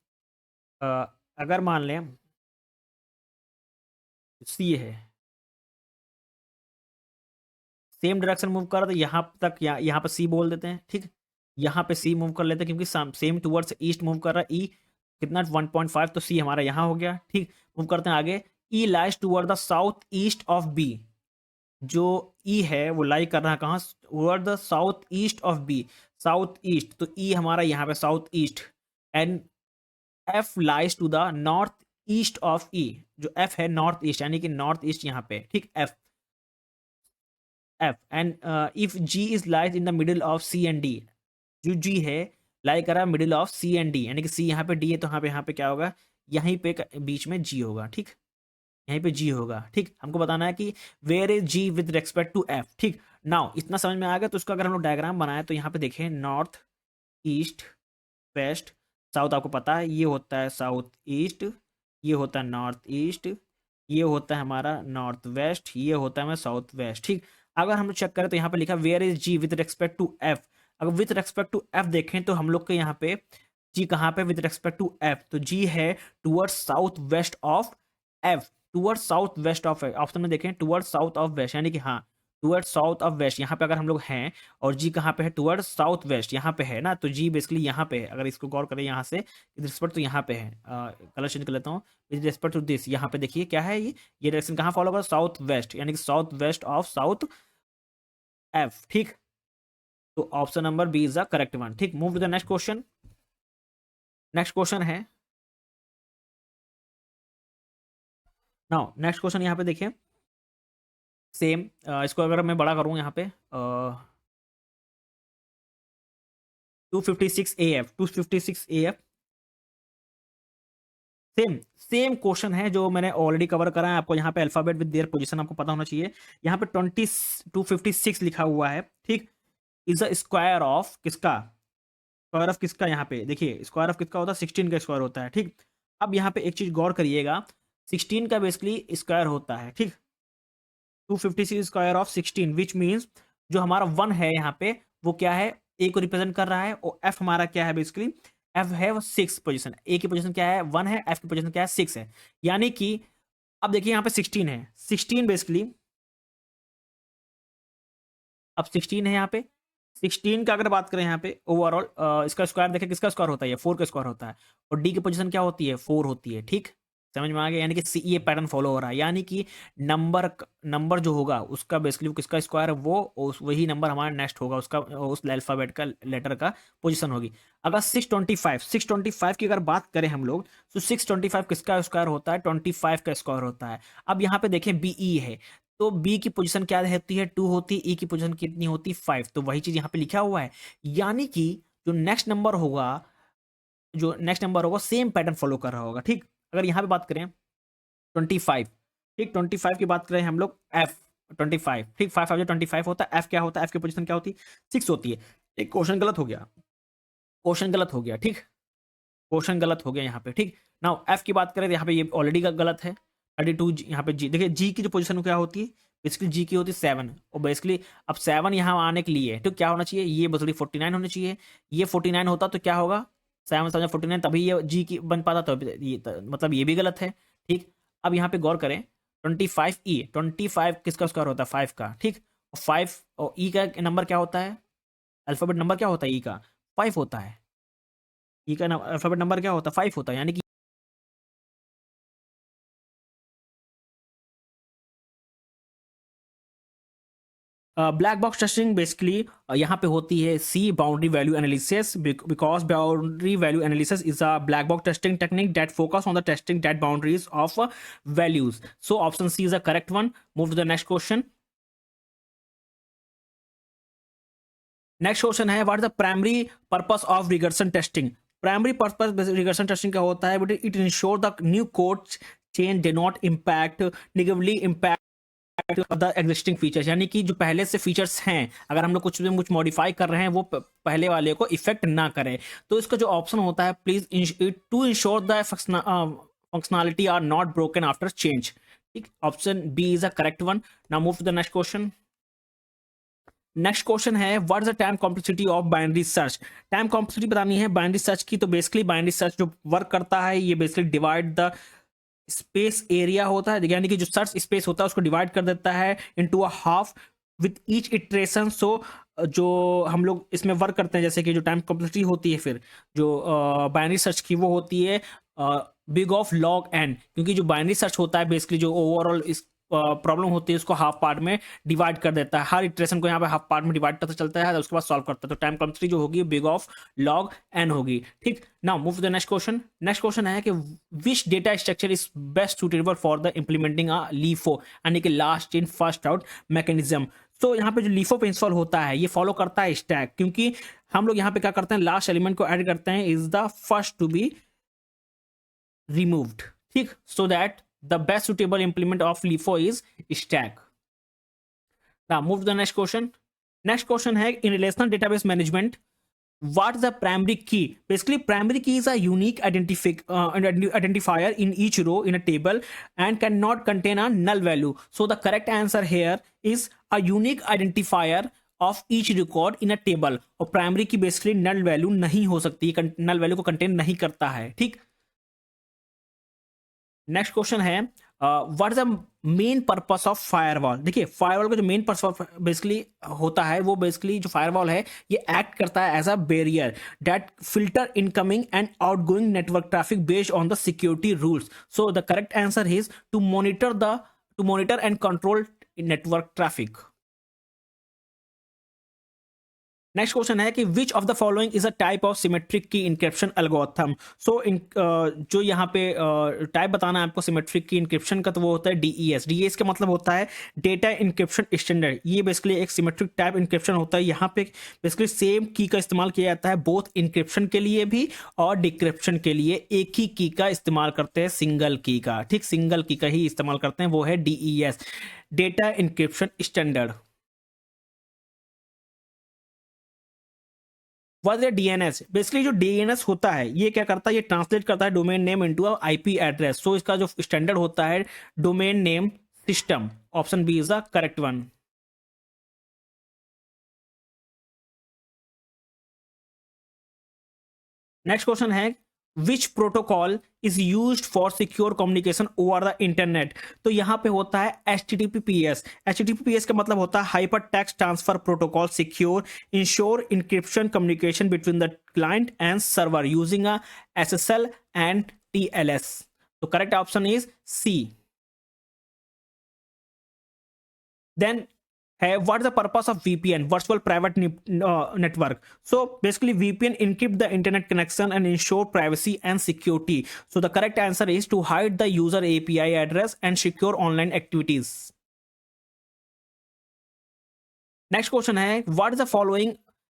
अगर मान लें C है, सेम डायरेक्शन मूव कर रहा था यहाँ तक, यहाँ पे C बोल देते हैं। ठीक, यहाँ पे C मूव कर लेते हैं क्योंकि सेम टूवर्ड्स ईस्ट मूव कर रहा है। E कितना? 1.5, तो C हमारा यहाँ हो गया। ठीक, मूव करते हैं आगे। E lies toward the south east of B। जो E है वो लाई कर रहा है कहाँ? Toward the south east of B, south east, तो E हमारा यहाँ पे south east. And F lies to the north east of E। जो F है नॉर्थ ईस्ट, यानी कि नॉर्थ ईस्ट यहाँ पे। ठीक, F and if G is lies in the middle of C and D। जो G है लाई करा middle of C and D, यानी कि C यहाँ पे D है, तो यहाँ पे क्या होगा? यहीं पे बीच में G होगा। ठीक, यहीं पे G होगा। ठीक, हमको बताना है कि where is G with respect to F। ठीक, नाउ इतना समझ में आ गया, तो उसका अगर हम लोग डायग्राम बनाए तो यहाँ पे देखें नॉर्थ ईस्ट वेस्ट साउथ, आपको पता है ये होता है साउथ ईस्ट, ये होता है नॉर्थ ईस्ट, ये होता है हमारा नॉर्थ वेस्ट, ये होता है हमारा साउथ वेस्ट। ठीक, अगर हम लोग चेक करें तो यहाँ पे लिखा where is G with respect to F। अगर विथ रेस्पेक्ट टू F देखें तो हम लोग के यहाँ पे G कहाँ पे? विथ रेस्पेक्ट टू F, तो G है towards south west of F, towards south west of option में देखें टूवर्ड्स साउथ ऑफ वेस्ट, यानी कि हाँ टूवर्ड्स साउथ ऑफ वेस्ट यहाँ पे अगर हम लोग हैं, और G कहाँ पे है? टूवर्ड्स साउथ वेस्ट यहाँ पे है ना, तो G बेसिकली यहाँ पे है। अगर इसको गौर करें यहाँ से विद रिस्पेक्ट तो यहाँ पे है, कलर चेंज कर लेता हूँ। विद रिस्पेक्ट टू दिस यहाँ पे देखिए क्या है, ये डायरेक्शन कहाँ फॉलो कर? साउथ वेस्ट, यानी कि south west of south F। ठीक, तो option number B is the correct one. ठीक, move to the next question. Next question है, नाउ नेक्स्ट क्वेश्चन यहाँ पे देखिए सेम, इसको अगर मैं बड़ा करूँ यहाँ पे 256 AF, 256 AF सेम क्वेश्चन है जो मैंने ऑलरेडी कवर करा है। आपको यहाँ पे अल्फाबेट विद देयर पोजीशन आपको पता होना चाहिए। यहाँ पे 256 लिखा हुआ है। ठीक, इज द स्क्वायर ऑफ किसका? स्क्वायर ऑफ किसका? यहाँ पे देखिए स्क्वायर ऑफ किसका होता है? 16 का स्क्वायर होता है। ठीक, अब यहाँ पे एक चीज गौर करिएगा, 16 का बेसिकली स्क्वायर होता है। ठीक, 256 स्क्वायर ऑफ 16 विच मीन्स जो हमारा 1 है यहाँ पे वो क्या है? ए को रिप्रेजेंट कर रहा है, और एफ हमारा क्या है? बेसिकली एफ है वो 6 पोजीशन। ए की पोजीशन क्या है? 1 है, एफ की पोजीशन क्या है? 6 है। यानी कि अब देखिए यहाँ पे 16 है, 16 बेसिकली अब 16 है यहाँ पे। 16 का अगर बात करें यहाँ पे ओवरऑल इसका स्क्वायर देखें, किसका स्क्वायर होता है? ये 4 का स्क्वायर होता है। और डी की पोजीशन क्या होती है? 4 होती है। ठीक, समझ में आ गया? यानी कि ये पैटर्न फॉलो हो रहा है, यानी कि नंबर जो होगा उसका बेसिकली किसका स्क्वायर है, वो वही नंबर हमारा नेक्स्ट होगा, उसका उस अल्फाबेट का लेटर का पोजीशन होगी। अगर 625 की अगर बात करें हम लोग, तो 625 किसका स्क्वायर होता है, 25 का स्क्वायर होता है। अब यहाँ पे देखें बी ई है, तो बी की पोजीशन क्या रहती है, 2 होती है, ई की पोजीशन कितनी होती है, 5। तो वही चीज यहाँ पे लिखा हुआ है, यानी कि जो नेक्स्ट नंबर होगा, सेम पैटर्न फॉलो कर रहा होगा। ठीक, अगर यहाँ पे बात करें 25, ठीक, 25 की बात करें हम लोग, एफ 25, ठीक, 5 5 25 होता है, एफ क्या होता है, एफ की पोजीशन क्या होती है, 6 होती है। एक क्वेश्चन गलत हो गया, ठीक, क्वेश्चन गलत हो गया यहाँ पे। ठीक, नाउ एफ की बात करें तो यहाँ पे ये ऑलरेडी गलत है, 32 यहाँ पे जी, देखिए जी की जो पोजीशन क्या होती है, बेसिकली जी की होती है 7, और बेसिकली अब 7 यहाँ आने के लिए तो क्या होना चाहिए, ये बेसिकली 49 होना चाहिए। ये 49 होता तो क्या होगा, 7 7 49, तभी ये जी की बन पाता, तो ये मतलब ये भी गलत है। ठीक, अब यहाँ पे गौर करें, 25 किसका स्क्वायर होता है, 5 का। ठीक, 5 और ई का नंबर क्या होता है, अल्फाबेट नंबर क्या होता है, ई का 5 होता है। ई का अल्फाबेट नंबर क्या होता है, 5 होता है, यानी कि ब्लैक बॉक्स टेस्टिंग बेसिकली यहाँ पे होती है C boundary value analysis, because boundary value analysis is a black box testing technique that focus on the testing that boundaries of values. So option C is a correct one. Move to the next question. Next question है, what is the primary purpose of regression testing. Primary purpose regression testing का होता है, but it ensure the new code change they not impact negatively impact the existing features, यानी कि जो पहले से फीचर्स हैं, अगर हम लोग कुछ मॉडिफाई कर रहे हैं, वो पहले वाले को इफेक्ट ना करे। तो इसका जो ऑप्शन होता है, please to ensure the functionality are not broken after change. ठीक, option B is a correct one. Now move to the next question. Next question है, what is the time complexity of binary search. Time complexity बतानी है बाइनरी सर्च की, तो बेसिकली बाइनरी सर्च जो वर्क करता है, ये basically divide the space area होता है, यानी कि जो सर्च स्पेस होता है उसको डिवाइड कर देता है into a half with each iteration. So जो हम लोग इसमें वर्क करते हैं, जैसे कि जो टाइम कॉम्प्लेक्सिटी होती है, फिर जो बाइनरी सर्च की वो होती है बिग ऑफ लॉग एन, क्योंकि जो बाइनरी सर्च होता है बेसिकली जो ओवरऑल इस प्रॉब्लम होती है उसको हाफ पार्ट में डिवाइड कर देता है, हर इटरेशन को यहाँ पे हाफ पार्ट में डिवाइड करता चलता है, उसके बाद सॉल्व करता है। तो टाइम कॉम्प्लेक्सिटी जो होगी बिग ऑफ लॉग एन होगी। ठीक, now move to the next question. Next question है कि which data structure is best suitable for the implementing a LIFO, यानी कि last in first out mechanism. तो यहाँ पे जो लीफो प्रिंसिपल होता है, ये फॉलो करता है स्टैक, क्योंकि हम लोग यहाँ पे क्या करते हैं, लास्ट एलिमेंट को ऐड करते हैं, is the first to be removed. ठीक, so that the best suitable implement of LIFO is stack. Now move to the next question. Next question है, in relational database management, what is the primary key? Basically, primary key is a unique identifier in each row in a table and cannot contain a null value. So the correct answer here is a unique identifier of each record in a table. और primary की basically null value नहीं हो सकती, null value को contain नहीं करता है। ठीक, नेक्स्ट क्वेश्चन है, what is the main purpose of firewall. देखिए, फायरवॉल का जो मेन पर्पस बेसिकली होता है, वो बेसिकली जो फायरवॉल है, ये एक्ट करता है as a barrier that filter incoming and outgoing network traffic based on the security rules. So the correct answer is to monitor and control network traffic. Next question है कि which of the following is a type of symmetric key encryption algorithm. So जो यहाँ पे टाइप बताना है आपको सिमेट्रिक की इंक्रिप्शन का, तो वो होता है डीईएस। डीईएस का मतलब होता है डेटा इंक्रिप्शन स्टैंडर्ड। ये बेसिकली एक सिमेट्रिक टाइप इंक्रिप्शन होता है। यहाँ पे बेसिकली सेम की का इस्तेमाल किया जाता है, बोथ इंक्रिप्शन के लिए भी और डिक्रिप्शन के लिए एक ही की का इस्तेमाल करते हैं, सिंगल की का। ठीक, सिंगल की का ही इस्तेमाल करते हैं, वो है DES, data encryption standard. What is DNS. Basically जो डीएनएस होता है, ये क्या करता है, ये ट्रांसलेट करता है domain name into IP address. So इसका जो स्टैंडर्ड होता है domain name system. Option B is the correct one. Next question है, which protocol is use for secure communication over the internet. तो यहां पे होता है एचटीटीपीएस। एचटीटीपीएस का मतलब होता है hyper text transfer protocol secure ensure encryption communication between the client and server using a SSL and TLS. तो correct option is C. Then है what is the purpose of VPN, virtual private network? So basically VPN encrypt the internet connection and ensure privacy and security. So the correct answer is to hide the user API address and secure online activities. Next question है what is the following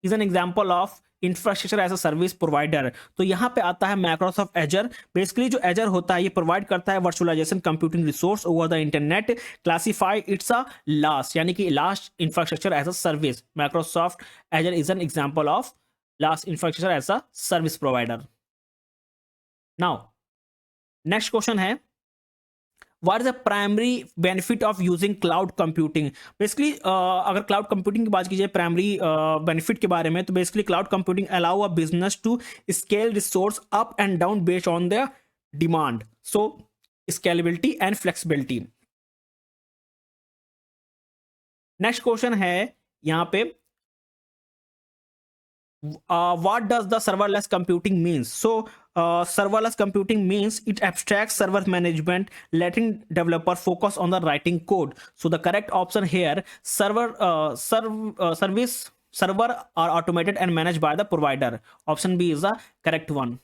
is an example of infrastructure as a service provider. तो यहां पे आता है माइक्रोसॉफ्ट एजर। बेसिकली जो एजर होता है ये प्रोवाइड करता है virtualization computing resource over the internet, classify it's a last, यानी कि last infrastructure as a service. Microsoft Azure is an example of last infrastructure as a service provider. Now next question है what is the primary benefit of using cloud computing? Basically अगर क्लाउड कंप्यूटिंग की बात की जाए प्राइमरी बेनिफिट के बारे में, तो basically cloud computing allow a business to scale resource up and down based on the demand, so scalability and flexibility. Next question है यहां पे what does the serverless computing means? So serverless computing means it abstracts server management, letting developer focus on the writing code. So the correct option here, service server are automated and managed by the provider. Option B is the correct one.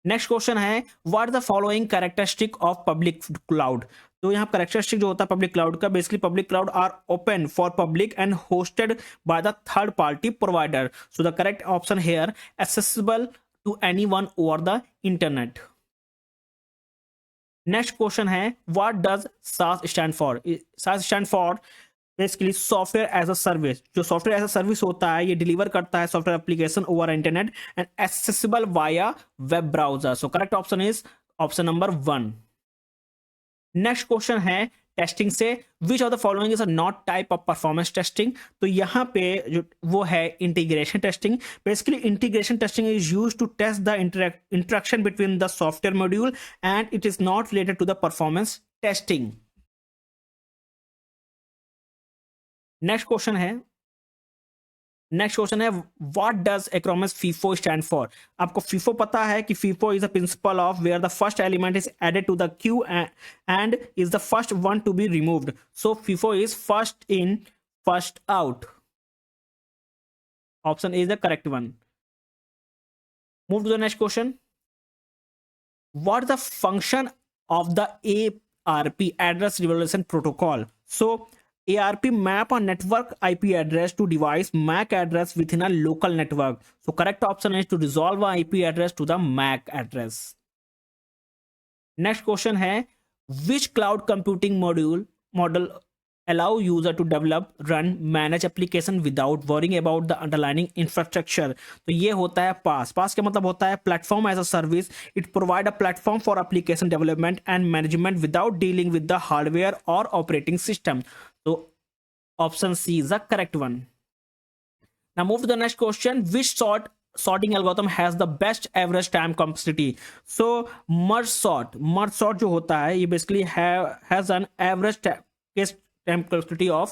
Next question है what the following characteristic of public cloud. तो यहाँ कैरेक्टरिस्टिक जो होता है पब्लिक क्लाउड का, basically public cloud are open for public and hosted by the third party provider. So the correct option here accessible to anyone over the internet. Next question है what does SaaS stand for. SaaS stand for basically software as a service. जो सॉफ्टवेयर एज अ सर्विस होता है ये डिलीवर करता है software application over internet and accessible via web browser. So correct option is option number 1। Next question है टेस्टिंग से, which of the following is a not type of performance testing. तो यहां पे जो वो है integration testing. Basically integration testing is used to test the interaction between the software module and it is not related to the performance testing. Next question है what does acronym FIFO stand for. आपको फीफो पता है कि FIFO is the principle of where the first element is added to the queue and is the first one to be removed. So FIFO is first in first out. Option is the correct one. Move to the next question, what the function of the ARP address resolution protocol. So ARP map a network IP address to device MAC address within a local network. So correct option is to resolve a IP address to the MAC address. Next question है which cloud computing model allow user to develop, run, manage application without worrying about the underlying infrastructure. तो ये होता है PaaS। PaaS का मतलब होता है platform as a service. It provide a platform for application development and management without dealing with the hardware or operating system. So option C is the correct one. Now move to the next question, which sorting algorithm has the best average time complexity? So merge sort जो होता है ये basically has an average time complexity of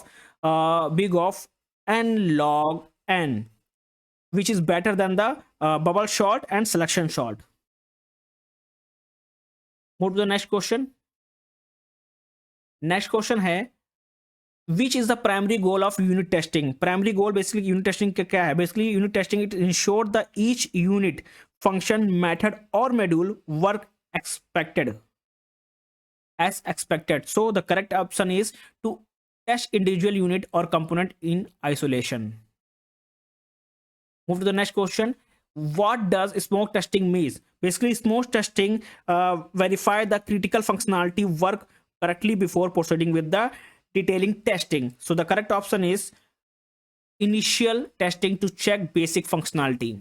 big of n log n, which is better than the bubble sort and selection sort. Move to the next question. Next question है which is the primary goal of unit testing? Primary goal basically unit testing का क्या है? Basically unit testing it ensure that each unit function method or module work as expected. So the correct option is to test individual unit or component in isolation. Move to the next question, what does smoke testing mean? Basically smoke testing verify the critical functionality work correctly before proceeding with the detailing testing. So the correct option is initial testing to check basic functionality.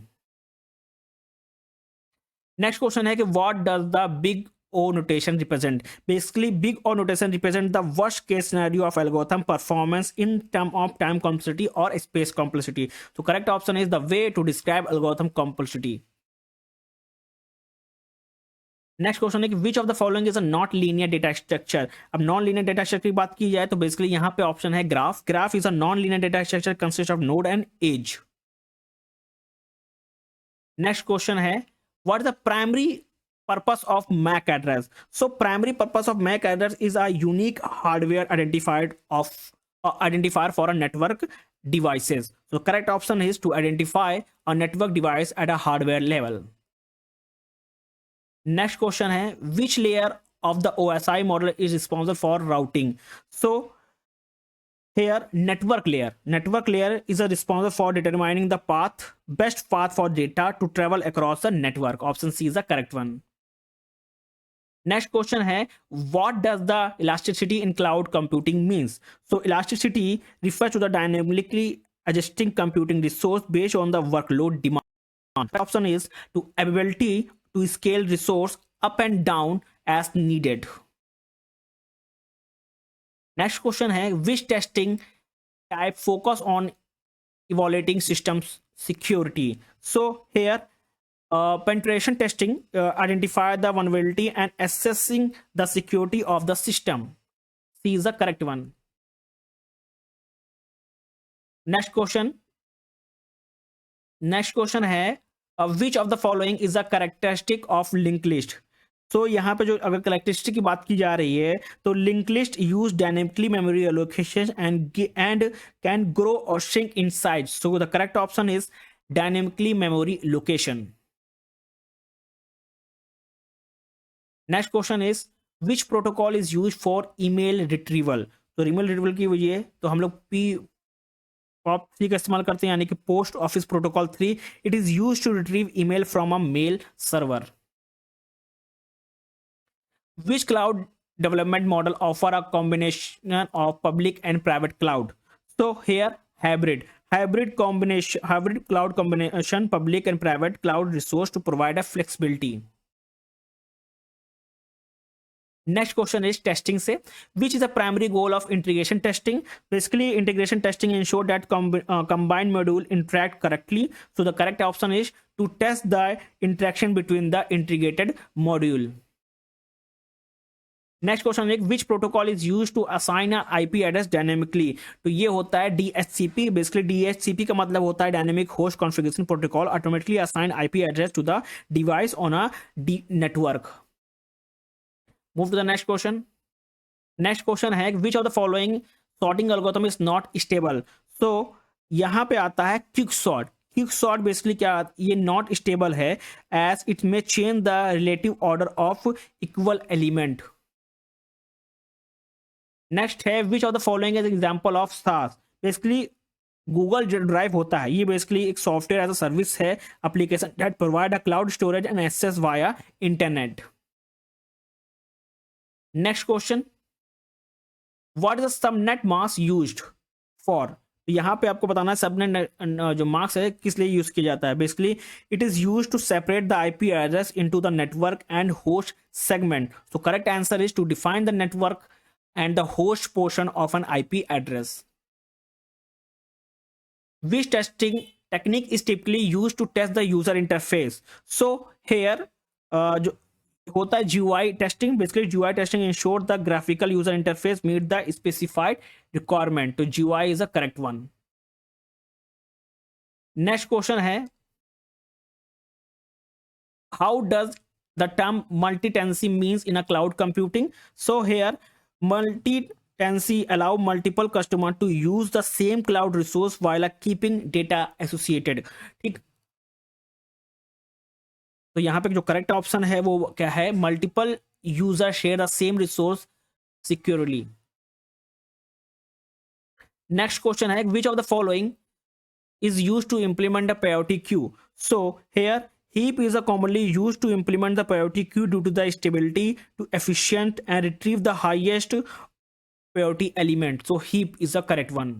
Next question है कि what does the big O notation represent? Basically big O notation represent the worst case scenario of algorithm performance in term of time complexity or space complexity. So correct option is the way to describe algorithm complexity. Next question है कि which of the following is a not linear data structure. अब नॉन लीनियर डेटा स्ट्रक्चर की बात की जाए तो बेसिकली यहां पे ऑप्शन है graph. Graph is a non linear data structure consist of node and edge. Next question है what is the primary purpose of MAC address? So primary purpose of MAC address is a unique hardware identifier for a network devices. So correct option is to identify a network device at a hardware level. Next question है, which layer of the OSI model is responsible for routing? So here network layer is responsible for determining the best path for data to travel across the network. Option C is the correct one. Next question है, what does the elasticity in cloud computing means? So elasticity refers to the dynamically adjusting computing resource based on the workload demand. Option is to ability to scale resource up and down as needed. Next question है, which testing type focus on evaluating systems security? So here penetration testing identify the vulnerability and assessing the security of the system. C is the correct one. Next question है, which of the following is a characteristic of linked list? So यहाँ पे जो अगर characteristic की बात की जा रही है तो linked list use dynamically memory allocation and can grow or shrink in size. So the correct option is dynamically memory location. Next question is, which protocol is used for email retrieval? तो email retrieval की वजह तो हम लोग POP3 का इस्तेमाल करते हैं, यानी कि post office protocol 3. It is used to retrieve email from a mail server. Which cloud development model offer a combination of public and private cloud? So here hybrid cloud combination public and private cloud resource to provide a flexibility. Next question is testing से, which is the primary goal of integration testing? Basically integration testing ensure that combined module interact correctly. So the correct option is to test the interaction between the integrated module. नेक्स्ट क्वेश्चन है, which protocol is use to assign IP address dynamically? तो ये होता है DHCP. बेसिकली DHCP का मतलब होता है dynamic host configuration protocol, automatically assign IP address to the device on a network. Move to the next question. Next question है, which of the following sorting algorithm is not stable? So यहां पे आता है क्विक सॉर्ट बेसिकली क्या, ये नॉट स्टेबल है as it may change the relative order of equal element. Next है, which of the following is example of SaaS? Basically Google drive होता है, ये बेसिकली एक सॉफ्टवेयर एज अ सर्विस है, application that provide a cloud storage and access via internet. Next question, what is the subnet mask used for? तो यहाँ पे आपको बताना है सबनेट जो मास्क है किस लिए यूज किया जाता है. Basically it is use to separate the IP address into the network and host segment. So correct answer is to define the network and the host portion of an IP address. Which testing technique is typically used to test the user interface? So here जो होता है GUI testing. Basically GUI testing ensure the graphical user interface meet the specified requirement. तो GUI is the correct one. Next question है, how does the term multi-tenancy means in a cloud computing? So here multi-tenancy allow multiple customers to use the same cloud resource while keeping data associated. ठीक, तो यहां पे जो करेक्ट ऑप्शन है वो क्या है, multiple user share the same resource securely. Next question है, which of the following is used to implement the priority queue? So here heap is a commonly used to implement the priority queue due to the stability to efficient and retrieve the highest priority element. So heap is the correct one.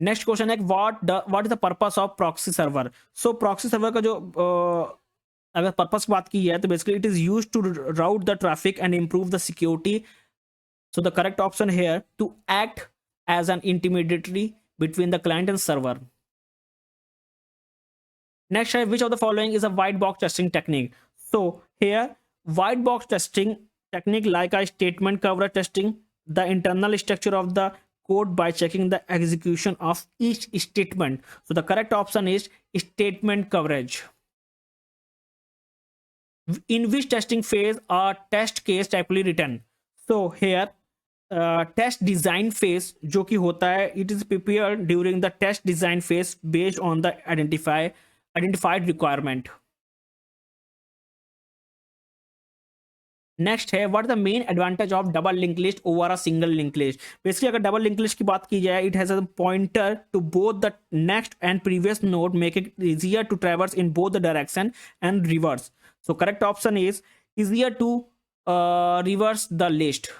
Next question है, what is the purpose of proxy server? So proxy server का जो अगर पर्पस की बात की है तो basically it is used to route the traffic and improve the security. So the correct option here to act as an intermediary between the client and server. Next, which of the following is a white box testing technique? So here white box testing technique like a statement coverage testing the internal structure of the code by checking the execution of each statement. So the correct option is statement coverage. In which testing phase a test case typically written? So here test design phase जो कि होता है, it is prepared during the test design phase based on the identified requirement. Next है what the main advantage of double link list over a single link list. Basically अगर डबल लिंक लिस्ट की बात की जाए, it has a pointer to both the next and previous node, make it easier to traverse in both the direction and reverse. So correct option is easier to reverse the list.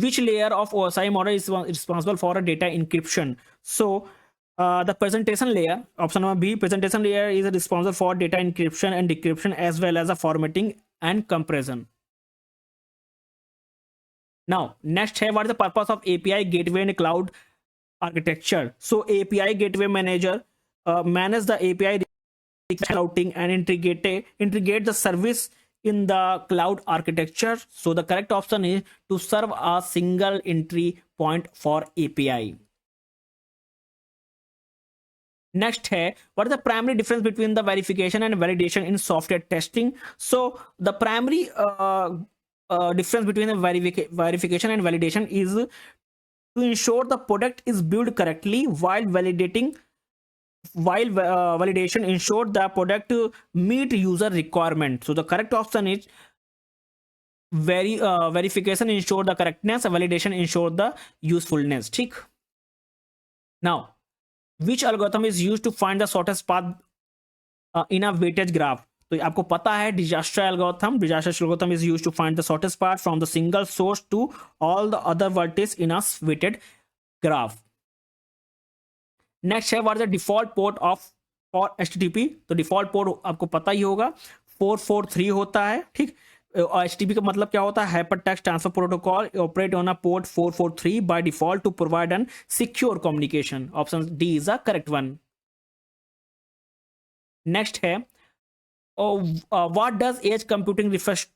Which layer of OSI model is responsible for a data encryption? So the presentation layer, option number B, presentation layer is responsible for data encryption and decryption as well as the formatting and compression. Now next है, what is the purpose of API gateway in cloud architecture? So API gateway manager manage the API routing and integrate the service in the cloud architecture. So the correct option is to serve a single entry point for API. Next है, what is the primary difference between the verification and validation in software testing? So the primary difference between the verification and validation is to ensure the product is built correctly, while validation ensure the product meet user requirement. So the correct option is verification ensure the correctness, validation ensure the usefulness. ठीक. Now which algorithm is used to find the shortest path in a weighted graph? तो आपको पता है Dijkstra algorithm is used to find the shortest path from the single source to all the other vertices in a weighted graph. Next है, what is the default port of for HTTP? तो डिफॉल्ट पोर्ट आपको पता ही होगा 443 होता है। ठीक, HTTP का मतलब क्या होता है? Hyper text transfer protocol operate on a port 443 by default to provide an secure communication. Option D is a correct one. Next है, what does edge computing refers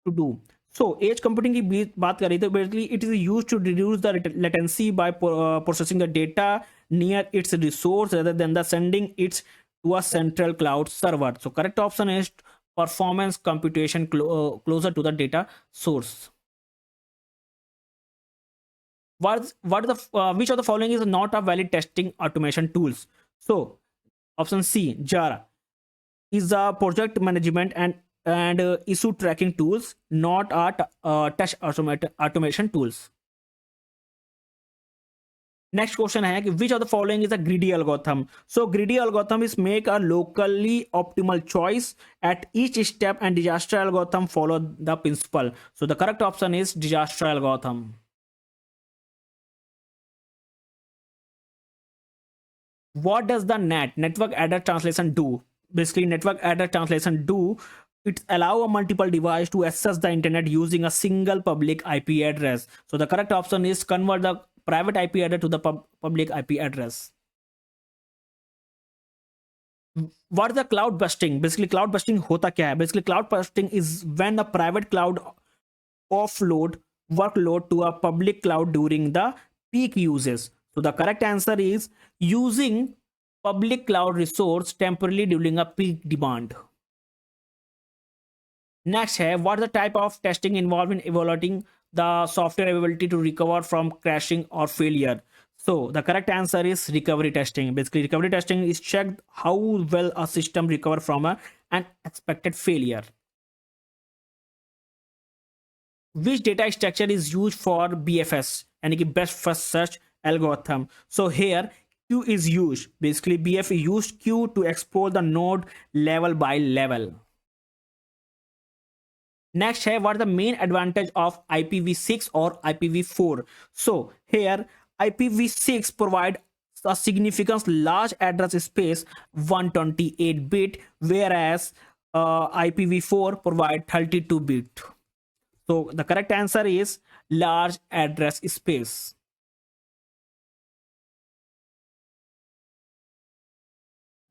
to do? So edge computing की बात करें तो basically it is used to reduce the latency by processing the data near its resource rather than the sending it to a central cloud server. So correct option is performance computation closer to the data source. What is the which of the following is not a valid testing automation tools? So option C, Jira is a project management and issue tracking tools, not a test automation tools. Next question है कि which of the following is a greedy algorithm? So greedy algorithm is make a locally optimal choice at each step, and Dijkstra algorithm follow the principle. So the correct option is Dijkstra algorithm. What does the network adder translation do? Basically network adder translation do, it allow a multiple device to access the internet using a single public IP address. So the correct option is convert the private IP address to the public IP address. What is the cloud busting? Basically cloud busting होता क्या है? Basically cloud busting is when a private cloud offload workload to a public cloud during the peak uses. So the correct answer is using public cloud resource temporarily during a peak demand. Next है, what is the type of testing involved in evaluating the software ability to recover from crashing or failure? So the correct answer is recovery testing. Basically recovery testing is checked how well a system recover from an expected failure. Which data structure is used for BFS, यानी कि best first search algorithm? So here Q is used. Basically BF used Q to explore the node level by level. Next है, what is the main advantage of IPv6 or IPv4? So here IPv6 provide a significant large address space 128 bit, whereas IPv4 provide 32 bit. So the correct answer is large address space.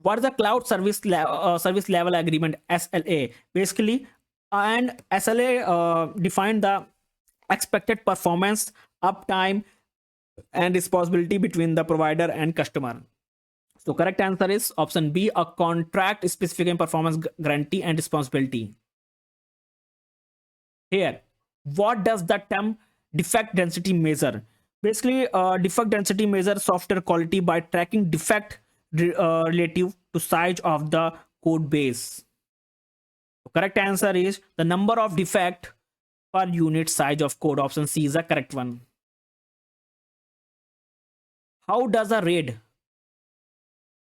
What is the cloud service level agreement, SLA? Basically and SLA define the expected performance, uptime and responsibility between the provider and customer. So correct answer is option B, a contract specifying performance guarantee and responsibility. Here, what does the term defect density measure? Basically, defect density measures software quality by tracking defect relative to size of the code base. The correct answer is the number of defect per unit size of code. Option C is the correct one. How does a RAID,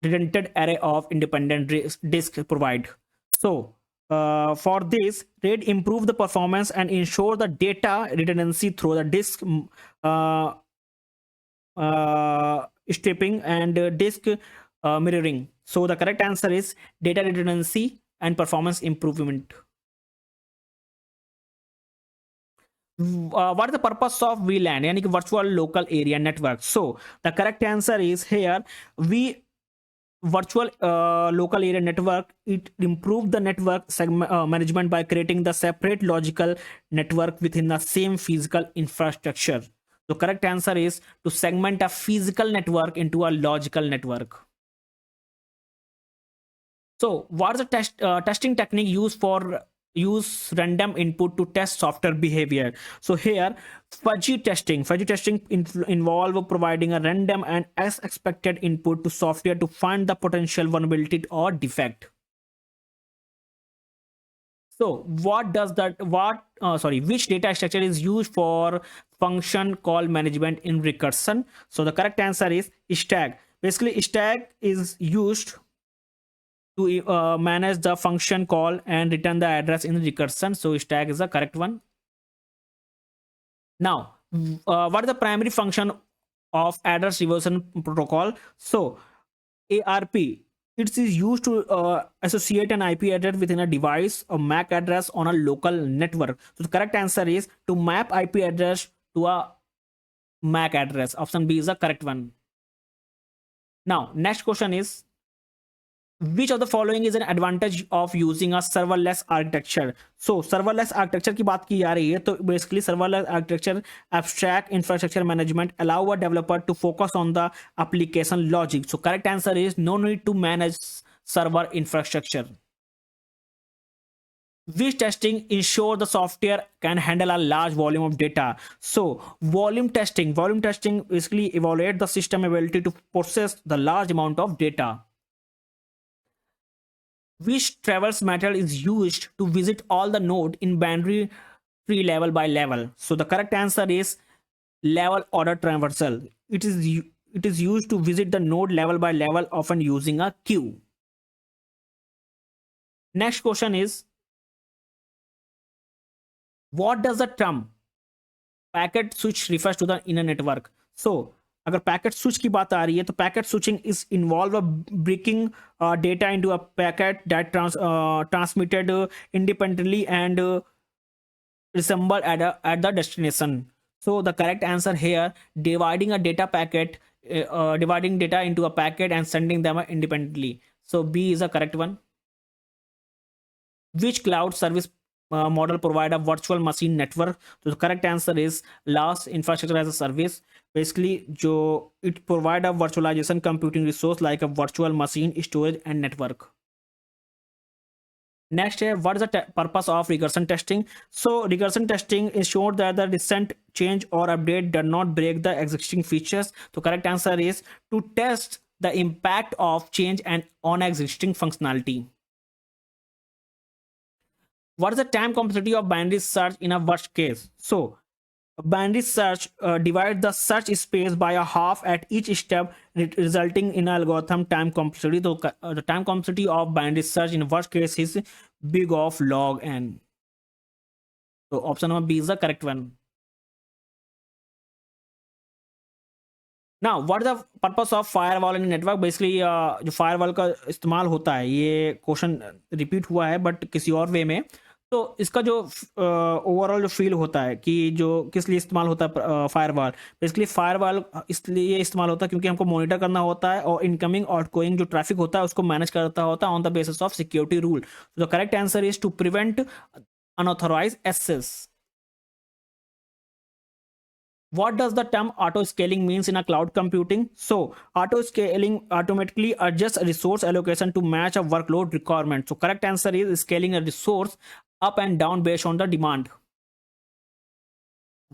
redundant array of independent disk, provide? So for this, RAID improve the performance and ensure the data redundancy through the disk uh, stripping and disk mirroring. So the correct answer is data redundancy and performance improvement. What is the purpose of VLAN, यानी कि virtual local area network? So the correct answer is here, virtual local area network, it improved the network management by creating the separate logical network within the same physical infrastructure. The correct answer is to segment a physical network into a logical network. So what is the testing technique used for use random input to test software behavior? So here, fuzzy testing involve providing a random and as expected input to software to find the potential vulnerability or defect. So which data structure is used for function call management in recursion? So the correct answer is stack. Basically, stack is used to manage the function call and return the address in recursion. So stack is the correct one. Now, what is the primary function of address reversion protocol? So ARP, it is used to associate an IP address within a device, a MAC address on a local network. So the correct answer is to map IP address to a MAC address. Option B is the correct one. Now, next question is, which of the following is an advantage of using a serverless architecture? So serverless architecture की बात की जा रही है, तो basically serverless architecture abstract infrastructure management allow a developer to focus on the application logic. So correct answer is no need to manage server infrastructure. Which testing ensure the software can handle a large volume of data? So volume testing basically evaluate the system ability to process the large amount of data. Which traverse method is used to visit all the node in binary tree level by level? So the correct answer is level order traversal. It is used to visit the node level by level, often using a queue. Next question is, what does the term packet switch refers to the inner network? So अगर पैकेट स्विच की बात आ रही है, तो packet switching is involve breaking data into a packet that transmitted independently and resemble at the destination. So the correct answer here, dividing data into a packet and sending them independently. So B is the correct one. Which cloud service model provide a virtual machine network? So the correct answer is LaaS, infrastructure as a service. Basically it provide a virtualization computing resource like a virtual machine, storage and network. Next, what is the purpose of regression testing? So regression testing ensures that the recent change or update does not break the existing features. So correct answer is to test the impact of change and on existing functionality. What is the time complexity of binary search in a worst case? So binary search divides the search space by a half at each step, resulting in algorithm time complexity. The time complexity of binary search in worst case is big of log n. So option number B is the correct one. Now what is the purpose of firewall in network? Basically जो firewall का इस्तेमाल होता है, ये क्वेश्चन रिपीट हुआ है बट किसी और वे में, तो इसका जो ओवरऑल जो फील होता है कि जो किस लिए इस्तेमाल होता है फायरवॉल, बेसिकली फायरवॉल इसलिए इस्तेमाल होता है क्योंकि हमको मॉनिटर करना होता है और इनकमिंग आउटगोइंग जो ट्रैफिक होता है उसको मैनेज करता होता है on the basis of security rule. The correct answer is to prevent unauthorised access. What does the term auto scaling means in a cloud computing? So auto scaling automatically adjusts resource allocation to match a workload requirement. So correct answer is scaling a resource up and down based on the demand.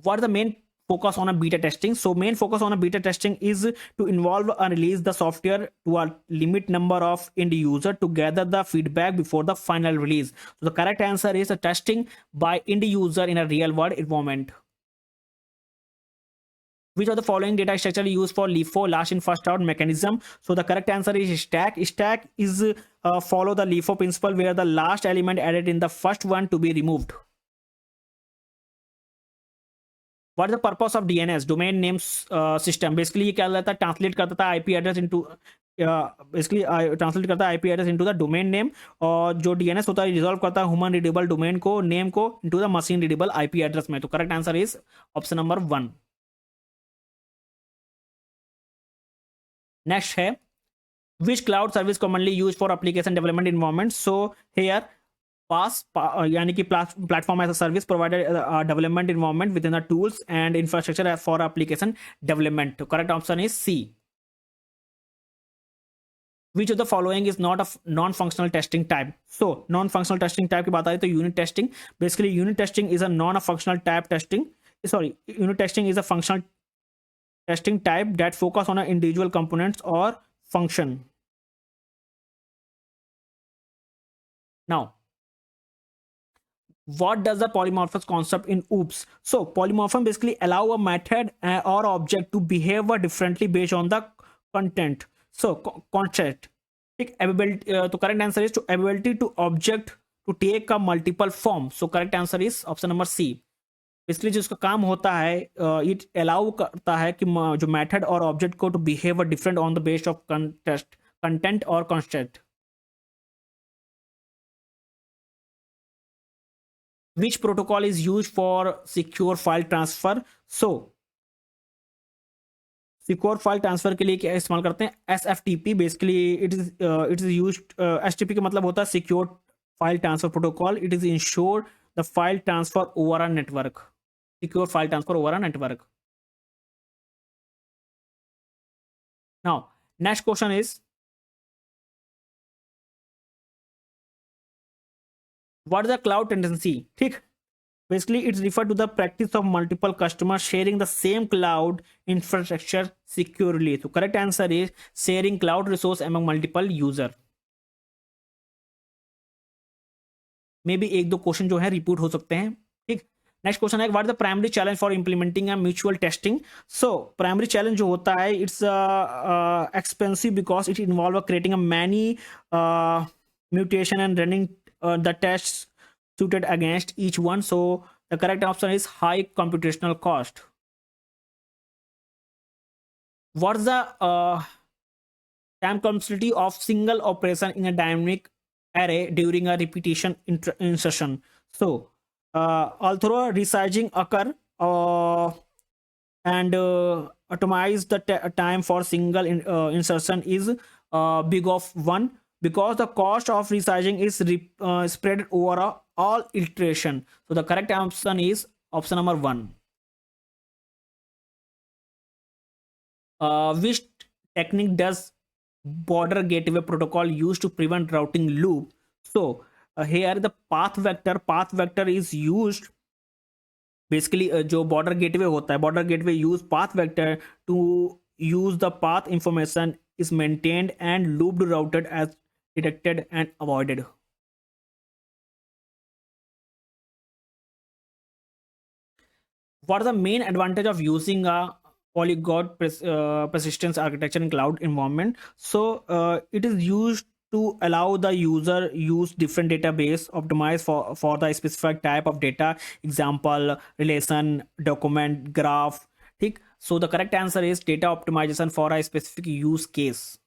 What are the main focus on a beta testing? So main focus on a beta testing is to involve and release the software to a limit number of end user to gather the feedback before the final release. So the correct answer is a testing by end user in a real world environment. Which of the following data structure used for LIFO, last in first out mechanism? So the correct answer is stack. Stack is follow the LIFO principle where the last element added in the first one to be removed. What is the purpose of DNS, domain names system? Basically ये क्या रहता है, ट्रांसलेट करता था IP address into, basically translate करता है IP address into the domain name, और जो डीएनएस होता है रिजॉल्व करता है ह्यूमन रीडेबल डोमेन को नेम को into the machine readable IP address में. तो correct answer is option number 1. Next है which cloud service commonly used for application development environment? So here PaaS यानी कि platform as a service provided development environment within the tools and infrastructure for application development. So correct option is C. Which of the following is not a non-functional testing type? So non-functional testing type की बात आई तो unit testing. Basically unit testing is a non-functional type testing. Sorry, unit testing is a functional testing type that focus on individual components or function. Now what does the polymorphism concept in OOPS? So polymorphism basically allow a method or object to behave differently based on the content. So concept, ability, तो correct answer is to ability to object to take a multiple form. So correct answer is option number C. इसलिए जो इसका काम होता है इट अलाउ करता है कि जो मेथड और ऑब्जेक्ट को to behave different on the base of content और concept. Which protocol is used for secure file transfer? So secure file transfer के लिए क्या इस्तेमाल करते हैं? SFTP. Basically it is used, STP का मतलब होता है secure file transfer protocol. It is ensure the file transfer over a network. Secure file transfer over a network. Now next question is what is the cloud tendency? ठीक, basically it's referred to the practice of multiple customers sharing the same cloud infrastructure securely. So correct answer is sharing cloud resource among multiple user. May be एक दो क्वेश्चन जो है रिपीट हो सकते हैं. ठीक, नेक्स्ट क्वेश्चन है what is the primary challenge for implementing a mutual testing? So primary challenge जो होता है it's expensive because it involve creating a many mutation and running the test suited against each one. So the correct option is high computational cost. What's the time complexity of single operation in a dynamic array during a repetition insertion? So although resizing occur and atomize the time for single insertion is big of 1 because the cost of resizing is spread over all iteration. So the correct option is option number 1. Which technique does border gateway protocol use to prevent routing loop? So here the path vector is used. Basically जो border gateway होता है, border gateway use path vector to use the path information is maintained and looped routed as detected and avoided. What is the main advantage of using a polyglot persistence architecture in cloud environment? So it is used to allow the user use different database optimized for the specific type of data, example relation, document, graph. ठीक, so the correct answer is data optimization for a specific use case.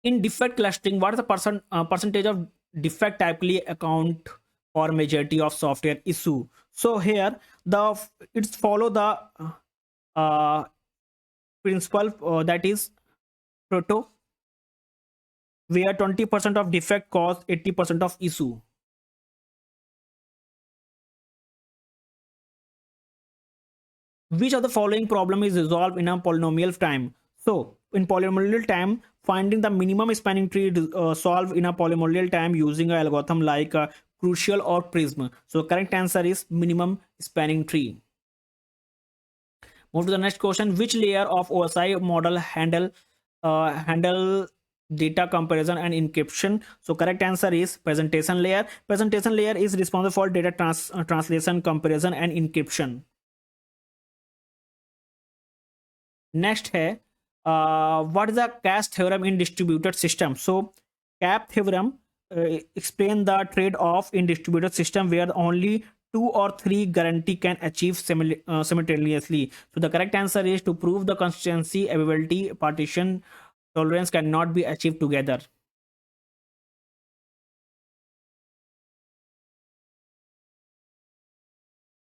In defect clustering, what is the percentage of defect typically account for majority of software issue? So here it's follow the principle that is Pareto, where 20% of defect cause 80% of issue. which of the following problem is resolved in a polynomial time? So in polynomial time, finding the minimum spanning tree solved in a polynomial time using an algorithm like Crucial or Prism. So correct answer is minimum spanning tree. Move to the next question. Which layer of OSI model handle data comparison and encryption? So correct answer is presentation layer. Presentation layer is responsible for data translation, comparison and encryption. Next है what is the CAS theorem in distributed system? So CAP theorem explain the trade-off in distributed system where only two or three guarantee can achieve simultaneously. So the correct answer is to prove the consistency, availability, partition, tolerance cannot be achieved together.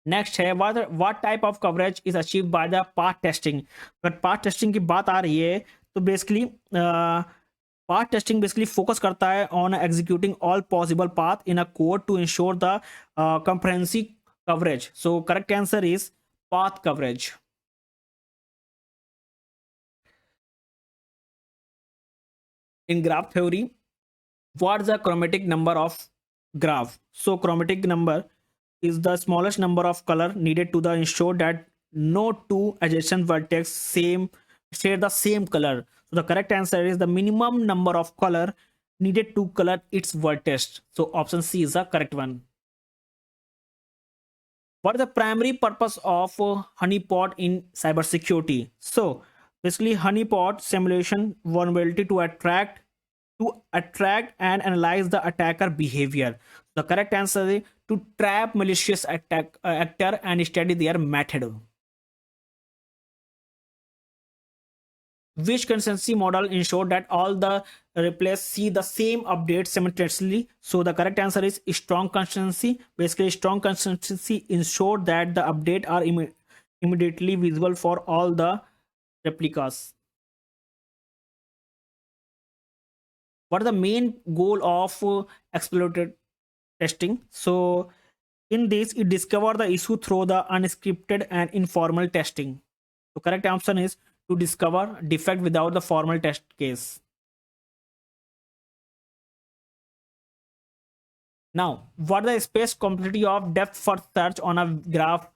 Next है what type of coverage is achieve by the path testing. अगर पाथ टेस्टिंग की बात आ रही है तो basically path testing basically focus करता है on executing all possible path in a code to ensure the comprehensive coverage. So correct answer is path coverage. In graph theory, what's the chromatic number of graph? So chromatic number is the smallest number of color needed to ensure that no two adjacent vertex share the same color. So the correct answer is the minimum number of color needed to color its vertex. So option C is the correct one. What is the primary purpose of honeypot in cybersecurity? So basically honeypot simulation vulnerability to attract and analyze the attacker behavior. The correct answer is to trap malicious actor and study their method. Which consistency model ensure that all the replays see the same update simultaneously? So the correct answer is strong consistency. Basically strong consistency ensure that the update are immediately visible for all the replicas. What is the main goal of exploited testing? So in this it discover the issue through the unscripted and informal testing. So correct answer is to discover defect without the formal test case. Now what is the space complexity of depth first search on a graph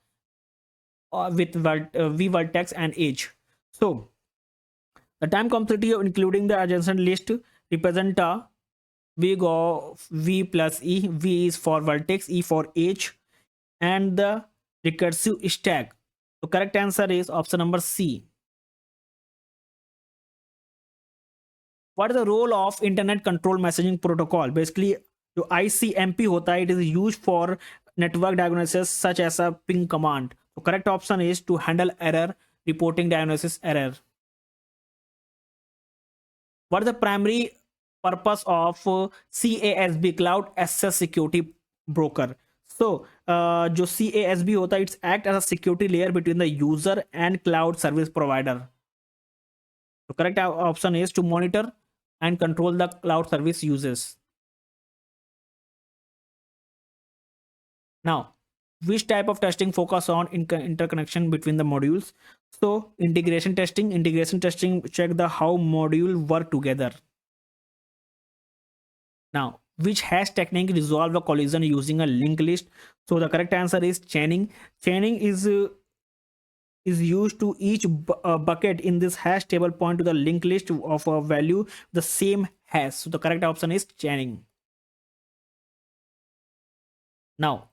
with v vertex and edge? So the time complexity including the adjacent list represent a we go v plus e. V is for vertex, e for edge, and the recursive stack. So correct answer is option number C. What is the role of internet control messaging protocol? Basically जो ICMP होता है it is used for network diagnosis such as a ping command. So correct option is to handle error reporting diagnosis error. What is the primary purpose of CASB cloud access security broker? So जो CASB होता है it's act as a security layer between the user and cloud service provider. So correct option is to monitor and control the cloud service uses. Now which type of testing focus on interconnection between the modules? So integration testing check the how module work together. Now which hash technique resolve a collision using a linked list? So the correct answer is chaining. Chaining is used to each bucket in this hash table point to the linked list of a value the same hash. So the correct option is chaining. Now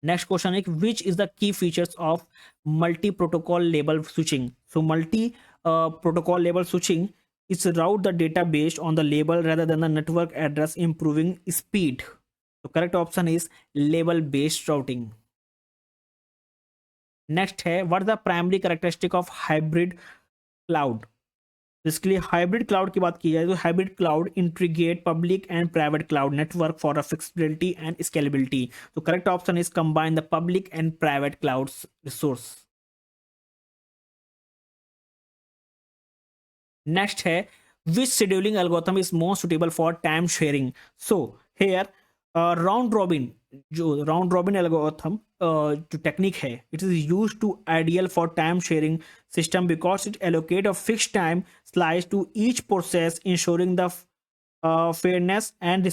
next question is which is the key features of multi-protocol label switching? So multi-protocol label switching is route the data based on the label rather than the network address, improving speed. So correct option is label based routing. Next है what is the primary characteristic of hybrid cloud? Basically hybrid cloud की बात की जाए तो hybrid cloud integrate public and private cloud network for a flexibility and scalability. So correct option is combine the public and private clouds resource. Next है which scheduling algorithm is most suitable for time sharing? So here round robin जो राउंड रॉबिन एल्गोरिथम जो टेक्निक है, it is use to ideal for time sharing system because it allocate a fix time slice to each process ensuring the fairness and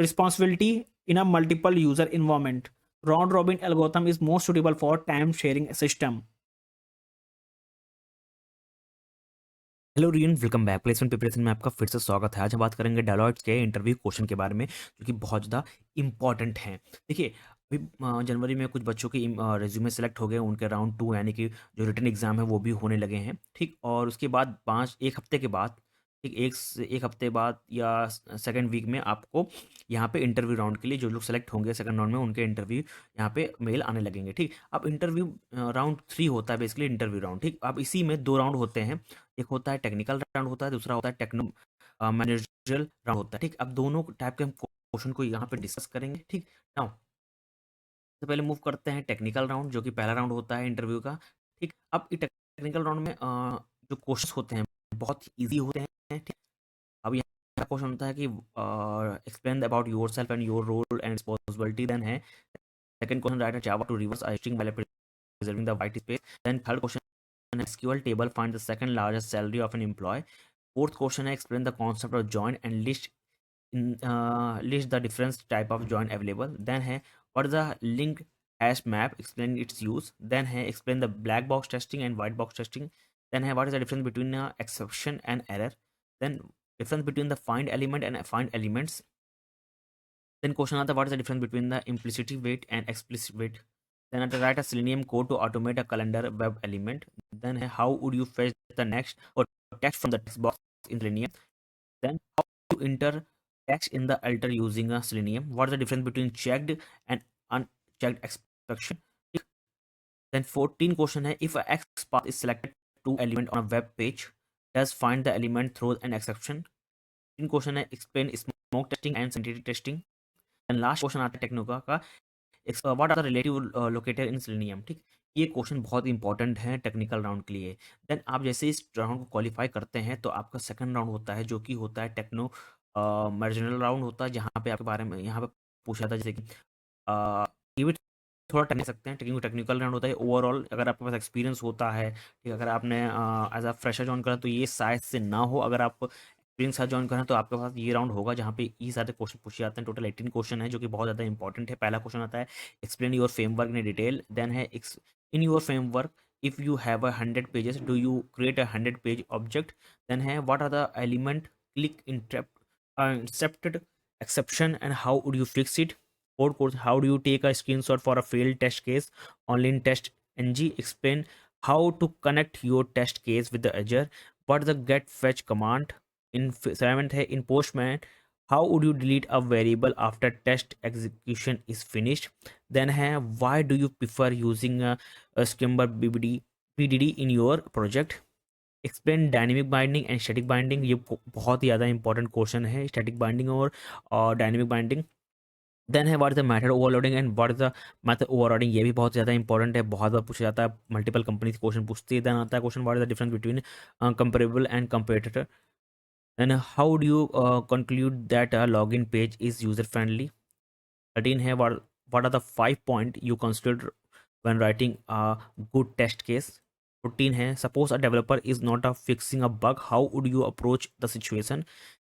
responsibility in a multiple user environment. Round robin algorithm is most suitable for time sharing system. Hello rayon, welcome back. Placement preparation में आपका फिर से स्वागत है। आज हम बात करेंगे डेलॉयट के इंटरव्यू क्वेश्चन के बारे में, जो कि बहुत ज़्यादा इंपॉर्टेंट हैं। देखिए, अभी जनवरी में कुछ बच्चों के रिज्यूमे सेलेक्ट हो गए, उनके राउंड 2 यानी कि जो रिटन एग्जाम है वो भी होने लगे हैं, ठीक। और उसके बाद एक हफ्ते के बाद, ठीक, एक हफ्ते बाद या सेकेंड वीक में आपको यहाँ पे इंटरव्यू राउंड के लिए जो लोग सेलेक्ट होंगे सेकंड राउंड में, उनके इंटरव्यू यहाँ पे मेल आने लगेंगे, ठीक। अब इंटरव्यू राउंड 3 होता है बेसिकली इंटरव्यू राउंड, ठीक। अब इसी में 2 राउंड होते हैं। एक होता है टेक्निकल राउंड होता है, दूसरा होता है टेक्नो मैनेजरियल राउंड होता है, ठीक। अब दोनों टाइप के हम क्वेश्चन को यहाँ पे डिस्कस करेंगे, ठीक। नाउ सबसे पहले मूव करते हैं टेक्निकल राउंड, जो कि पहला राउंड होता है इंटरव्यू का, ठीक। अब टेक्निकल राउंड में जो क्वेश्चन होते हैं बहुत ईजी होते हैं, ठीक। अब यहाँ क्वेश्चन होता है कि explain about yourself and your role and responsibility. Then है second question, write Java to reverse a string while preserving the white space. Then third question, SQL table find the second largest salary of an employee. Fourth question, explain the concept of join and list the different type of join available. Then है what is the linked hash map, explain its use. Then है explain the black box testing and white box testing. Then है what is the difference between exception and error. Then difference between the find element and find elements. Then question आता है what is the difference between the implicit weight and explicit weight. Then at the write a Selenium code to automate a calendar web element. Then है how would you fetch the next or text from the text box in Selenium. Then how to enter text in the alter using a Selenium. What is the difference between checked and unchecked exception. Then 14 question है if a X path is selected to element on a web page, does find the element throws an exception. 15 question है explain smoke testing and synthetic testing. And last question आता है टेक्नोका का, what are the relative locator in Selenium, ठीक। ये क्वेश्चन बहुत इंपॉर्टेंट है टेक्निकल राउंड के लिए। देन आप जैसे इस राउंड को क्वालिफाई करते हैं तो आपका सेकंड राउंड होता है, जो कि होता है टेक्नो मार्जिनल राउंड होता है, जहाँ पे आपके बारे में यहाँ पे पूछा जाता है जैसे कि ये भी थोड़ा टेक्निक सकते हैं, टेक्निकल राउंड होता है ओवरऑल। अगर आपके पास एक्सपीरियंस होता है, ठीक, अगर आपने एज अ फ्रेशर ज्वाइन करा तो ये शायद से ना हो। अगर आप एक्सपीरियंस साथ ज्वाइन करें तो आपके पास ये राउंड होगा, जहाँ पे ये सारे क्वेश्चन पूछे जाते हैं। टोटल 18 क्वेश्चन है, जो कि बहुत ज़्यादा इंपॉर्टेंट है। पहला क्वेश्चन आता है explain your framework in detail. Then है in your framework if you have 100 pages do you create 100 page object. Then है what are the element click interrupted exception and how would you fix it. Fourth course, how do you take a screenshot for a failed test case only in test ng. Explain how to connect your test case with the Azure. What is the get fetch command. In seventh है in postman, how would you delete a variable after test execution is finished. Then है why do you prefer using a Scimber BDD in your project. Explain dynamic binding and static binding. ये बहुत ही ज़्यादा इंपॉर्टेंट क्वेश्चन है, स्टैटिक बाइंडिंग और डायनेमिक बाइंडिंग। देन है what is the method overloading and what is the method overloading. ये भी बहुत ज़्यादा इंपॉर्टेंट है, बहुत बार पूछा जाता है, मल्टीपल कंपनीज क्वेश्चन पूछती है। देन आता है question what is the difference between comparable and competitor. Then how do you conclude that log in page is user friendly. 13 है what are the 5 points you consider when writing a good test case. 14 है suppose a developer is not fixing a bug, how would you approach the situation.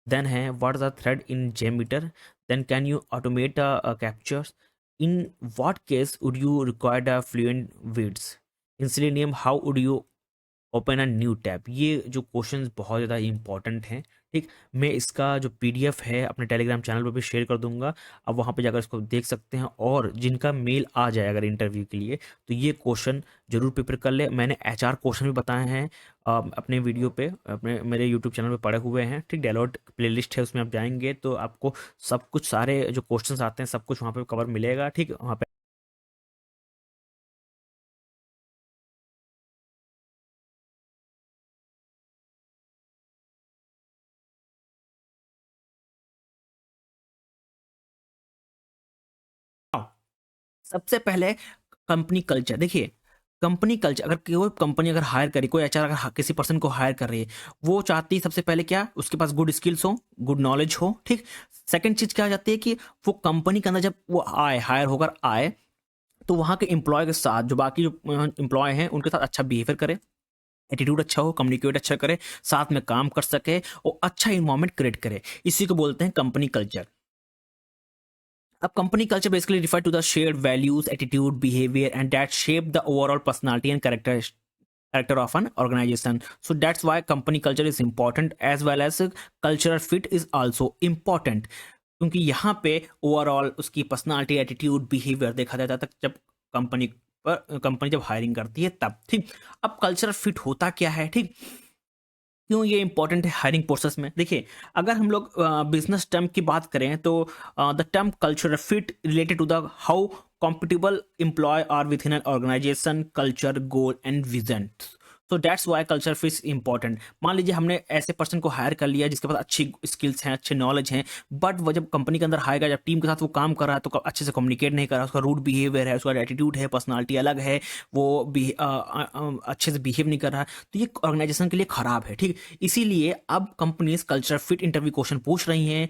Then है what is the thread in JMeter. Then can you automate captures. In what case would you require the fluent weights. In Selenium how would you open a new tab. ये जो क्वेश्चंस बहुत ज़्यादा इंपॉर्टेंट हैं, ठीक। मैं इसका जो पीडीएफ है अपने टेलीग्राम चैनल पर भी शेयर कर दूंगा, अब वहाँ पे जाकर इसको देख सकते हैं। और जिनका मेल आ जाए अगर इंटरव्यू के लिए, तो ये क्वेश्चन जरूर प्रिपेयर कर ले। मैंने एचआर क्वेश्चन भी बताए हैं अपने वीडियो पे, अपने मेरे यूट्यूब चैनल पे पड़े हुए हैं, ठीक। डेलोट प्लेलिस्ट है, उसमें आप जाएंगे तो आपको सब कुछ, सारे जो क्वेश्चन आते हैं सब कुछ वहाँ पे कवर मिलेगा, ठीक। वहाँ पे सबसे पहले कंपनी कल्चर देखिए। कंपनी कल्चर, अगर कोई कंपनी अगर हायर करे, कोई एचआर अगर किसी पर्सन को हायर कर रही है, वो चाहती है सबसे पहले क्या, उसके पास गुड स्किल्स हो, गुड नॉलेज हो, ठीक। सेकंड चीज क्या आ जाती है कि वो कंपनी के अंदर जब वो आए, हायर होकर आए, तो वहाँ के एम्प्लॉय के साथ, जो बाकी जो एम्प्लॉय हैं उनके साथ अच्छा बिहेवियर करे, एटीट्यूड अच्छा हो, कम्युनिकेट अच्छा करे, साथ में काम कर सके और अच्छा इन्वायरमेंट क्रिएट करे। इसी को बोलते हैं कंपनी कल्चर। अब company culture basically refer to the shared values, attitude, behaviour and that shape the overall personality and character of an organization. So that's why company culture is important as well as cultural fit is also important, क्योंकि यहाँ पे ओवरऑल उसकी पर्सनालिटी, एटीट्यूड, बिहेवियर देखा जाता है जब कंपनी कंपनी जब हायरिंग करती है तब, ठीक। अब कल्चरल फिट होता क्या है, ठीक, क्यों ये इंपॉर्टेंट है हायरिंग प्रोसेस में। देखिए, अगर हम लोग बिजनेस टर्म की बात करें तो the term cultural fit related to the how compatible employee are within an organization, culture, goal and vision. So that's why culture fit is important. मान लीजिए हमने ऐसे पर्सन को हायर कर लिया जिसके पास अच्छी स्किल्स हैं, अच्छे नॉलेज हैं, बट वो जब कंपनी के अंदर आएगा, जब टीम के साथ वो काम कर रहा है तो अच्छे से कम्युनिकेट नहीं कर रहा, उसका रूड बिहेवियर है, उसका एटीट्यूड है, पर्सनालिटी अलग है, वो अच्छे से बिहेव नहीं कर रहा, तो ये ऑर्गेनाइजेशन के लिए खराब है, ठीक। इसीलिए अब companies culture fit interview question पूछ रही हैं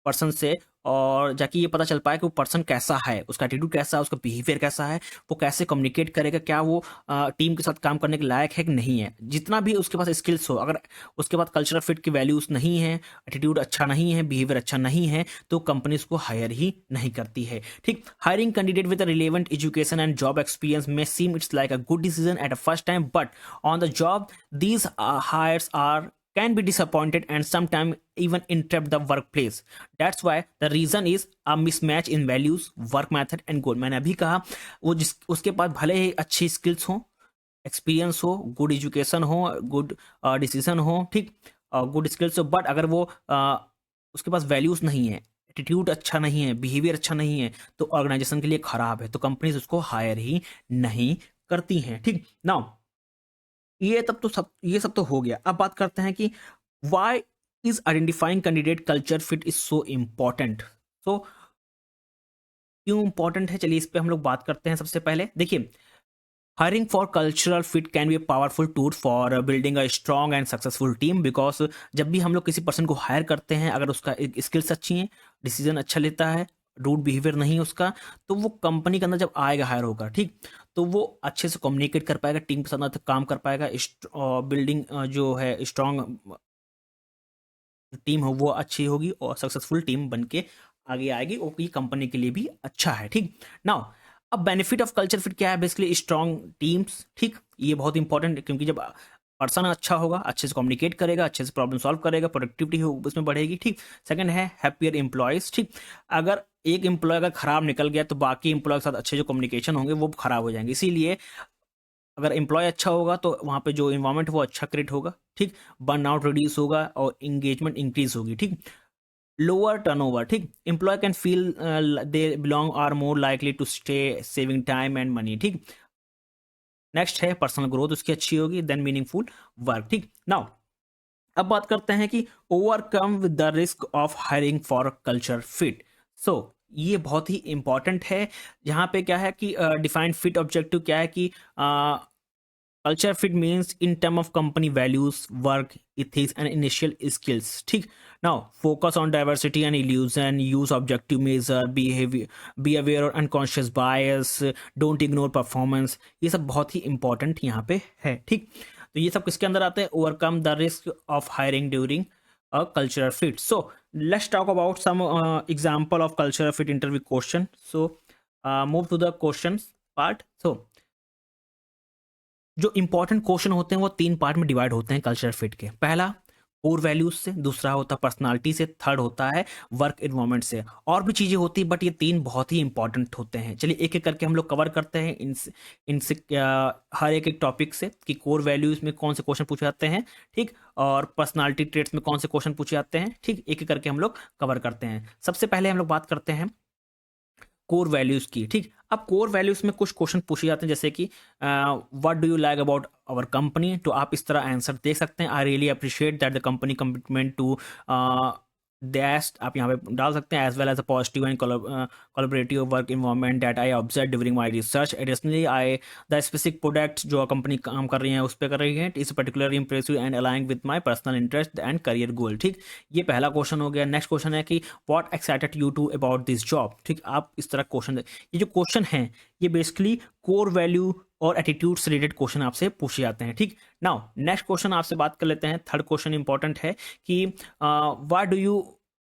पर्सन से, और जाके ये पता चल पाए कि वो पर्सन कैसा है, उसका एटीट्यूड कैसा है, उसका बिहेवियर कैसा है, वो कैसे कम्युनिकेट करेगा, क्या वो टीम के साथ काम करने के लायक है कि नहीं है। जितना भी उसके पास स्किल्स हो, अगर उसके पास कल्चरल फिट की वैल्यूज नहीं है, एटीट्यूड अच्छा नहीं है, बिहेवियर अच्छा नहीं है, तो कंपनी उसको हायर ही नहीं करती है, ठीक। Hiring candidate with relevant education and job experience में seem it's like a good decision at a first time, but on the job these hires are can be disappointed and sometimes even interrupt the workplace. That's why the reason is a mismatch in values, work method and goal. मैंने अभी कहा, वो जिस उसके पास भले ही अच्छी स्किल्स हो, एक्सपीरियंस हो, गुड एजुकेशन हो, गुड डिसीजन हो, ठीक, गुड स्किल्स हो, बट अगर वो उसके पास वैल्यूज नहीं है, एटीट्यूड अच्छा नहीं है, बिहेवियर अच्छा नहीं है, तो ऑर्गेनाइजेशन के लिए खराब है, तो कंपनीज उसको हायर ही नहीं करती हैं, ठीक। नाउ ये सब तो हो गया। अब बात करते हैं कि why is identifying candidate culture fit is so important. So क्यों इंपॉर्टेंट है, चलिए इस पे हम लोग बात करते हैं। सबसे पहले देखिए, hiring for cultural fit can be a powerful tool for building a strong and successful team, because जब भी हम लोग किसी पर्सन को हायर करते हैं, अगर उसका स्किल्स अच्छी हैं, डिसीजन अच्छा लेता है, रूड बिहेवियर नहीं है उसका, तो वो कंपनी के अंदर जब आएगा हायर होगा, ठीक, तो वो अच्छे से कम्युनिकेट कर पाएगा, टीम के साथ काम कर पाएगा, बिल्डिंग जो है स्ट्रॉन्ग टीम हो वो अच्छी होगी और सक्सेसफुल टीम बन के आगे आएगी, और ये कंपनी के लिए भी अच्छा है, ठीक। नाउ अब बेनिफिट ऑफ कल्चर फिट क्या है, बेसिकली स्ट्रॉन्ग टीम्स, ठीक, ये बहुत इंपॉर्टेंट है, क्योंकि जब पर्सन अच्छा होगा, अच्छे से कम्युनिकेट करेगा, अच्छे से प्रॉब्लम सॉल्व करेगा, प्रोडक्टिविटी हो उसमें बढ़ेगी, ठीक। सेकंड है हैप्पियर एम्प्लॉयज, ठीक, अगर एक एम्प्लॉय अगर खराब निकल गया तो बाकी एम्प्लॉय के साथ अच्छे जो कम्युनिकेशन होंगे वो खराब हो जाएंगे, इसीलिए अगर एम्प्लॉय अच्छा होगा तो वहाँ पे जो इन्वायरमेंट वो अच्छा क्रिएट होगा, ठीक, बर्नआउट रिड्यूस होगा और इंगेजमेंट इंक्रीज होगी, ठीक। लोअर टर्नओवर, ठीक, employ can feel they belong, are more likely to stay, saving time and money, ठीक। नेक्स्ट है पर्सनल ग्रोथ उसकी अच्छी होगी, देन मीनिंगफुल वर्क, ठीक। नाउ अब बात करते हैं कि overcome with the risk of hiring for culture fit. So ये बहुत ही इंपॉर्टेंट है, जहाँ पे क्या है कि डिफाइंड फिट ऑब्जेक्टिव क्या है कि culture fit means in term of company values, work ethics and initial skills, ठीक। Now focus on diversity and illusion, use objective measure, behaviour, be aware और unconscious bias, don't ignore performance, ये सब बहुत ही इंपॉर्टेंट यहाँ पे है, ठीक। तो ये सब किसके अंदर आते हैं, overcome the risk of hiring during a cultural fit. So let's talk about some example of cultural fit interview question. So move to the questions part. So जो इंपॉर्टेंट क्वेश्चन होते हैं वो 3 पार्ट में डिवाइड होते हैं कल्चर फिट के। पहला कोर वैल्यूज से, दूसरा होता है पर्सनालिटी से, थर्ड होता है वर्क एनवायरनमेंट से। और भी चीजें होती है बट ये 3 बहुत ही इंपॉर्टेंट होते हैं। चलिए एक एक करके हम लोग कवर करते हैं इनसे हर एक टॉपिक से कि कोर वैल्यूज में कौन से क्वेश्चन पूछे जाते हैं, ठीक, और पर्सनालिटी ट्रेट्स में कौन से क्वेश्चन पूछे जाते हैं, ठीक, एक एक करके हम लोग कवर करते हैं। सबसे पहले हम लोग बात करते हैं कोर वैल्यूज की, ठीक। अब कोर वैल्यूज में कुछ क्वेश्चन पूछे जाते हैं, जैसे कि what do you like about our company, तो आप इस तरह आंसर दे सकते हैं, I really appreciate that the company commitment to that आप यहाँ पे डाल सकते हैं, as well as a positive and collaborative work environment that I observe during my research. Additionally I the specific product जो कंपनी काम कर रही है उस पर कर रही है is particular impressive and अलाइंग with my personal interest and career goal. ठीक, ये पहला क्वेश्चन हो गया। नेक्स्ट क्वेश्चन है कि what excited you to about this job. ठीक, आप इस तरह क्वेश्चन, ये जो क्वेश्चन है ये बेसिकली कोर वैल्यू और एटीट्यूड से रिलेटेड क्वेश्चन आपसे पूछे जाते हैं। ठीक, नाउ नेक्स्ट क्वेश्चन आपसे बात कर लेते हैं। थर्ड क्वेश्चन इंपॉर्टेंट है कि what do you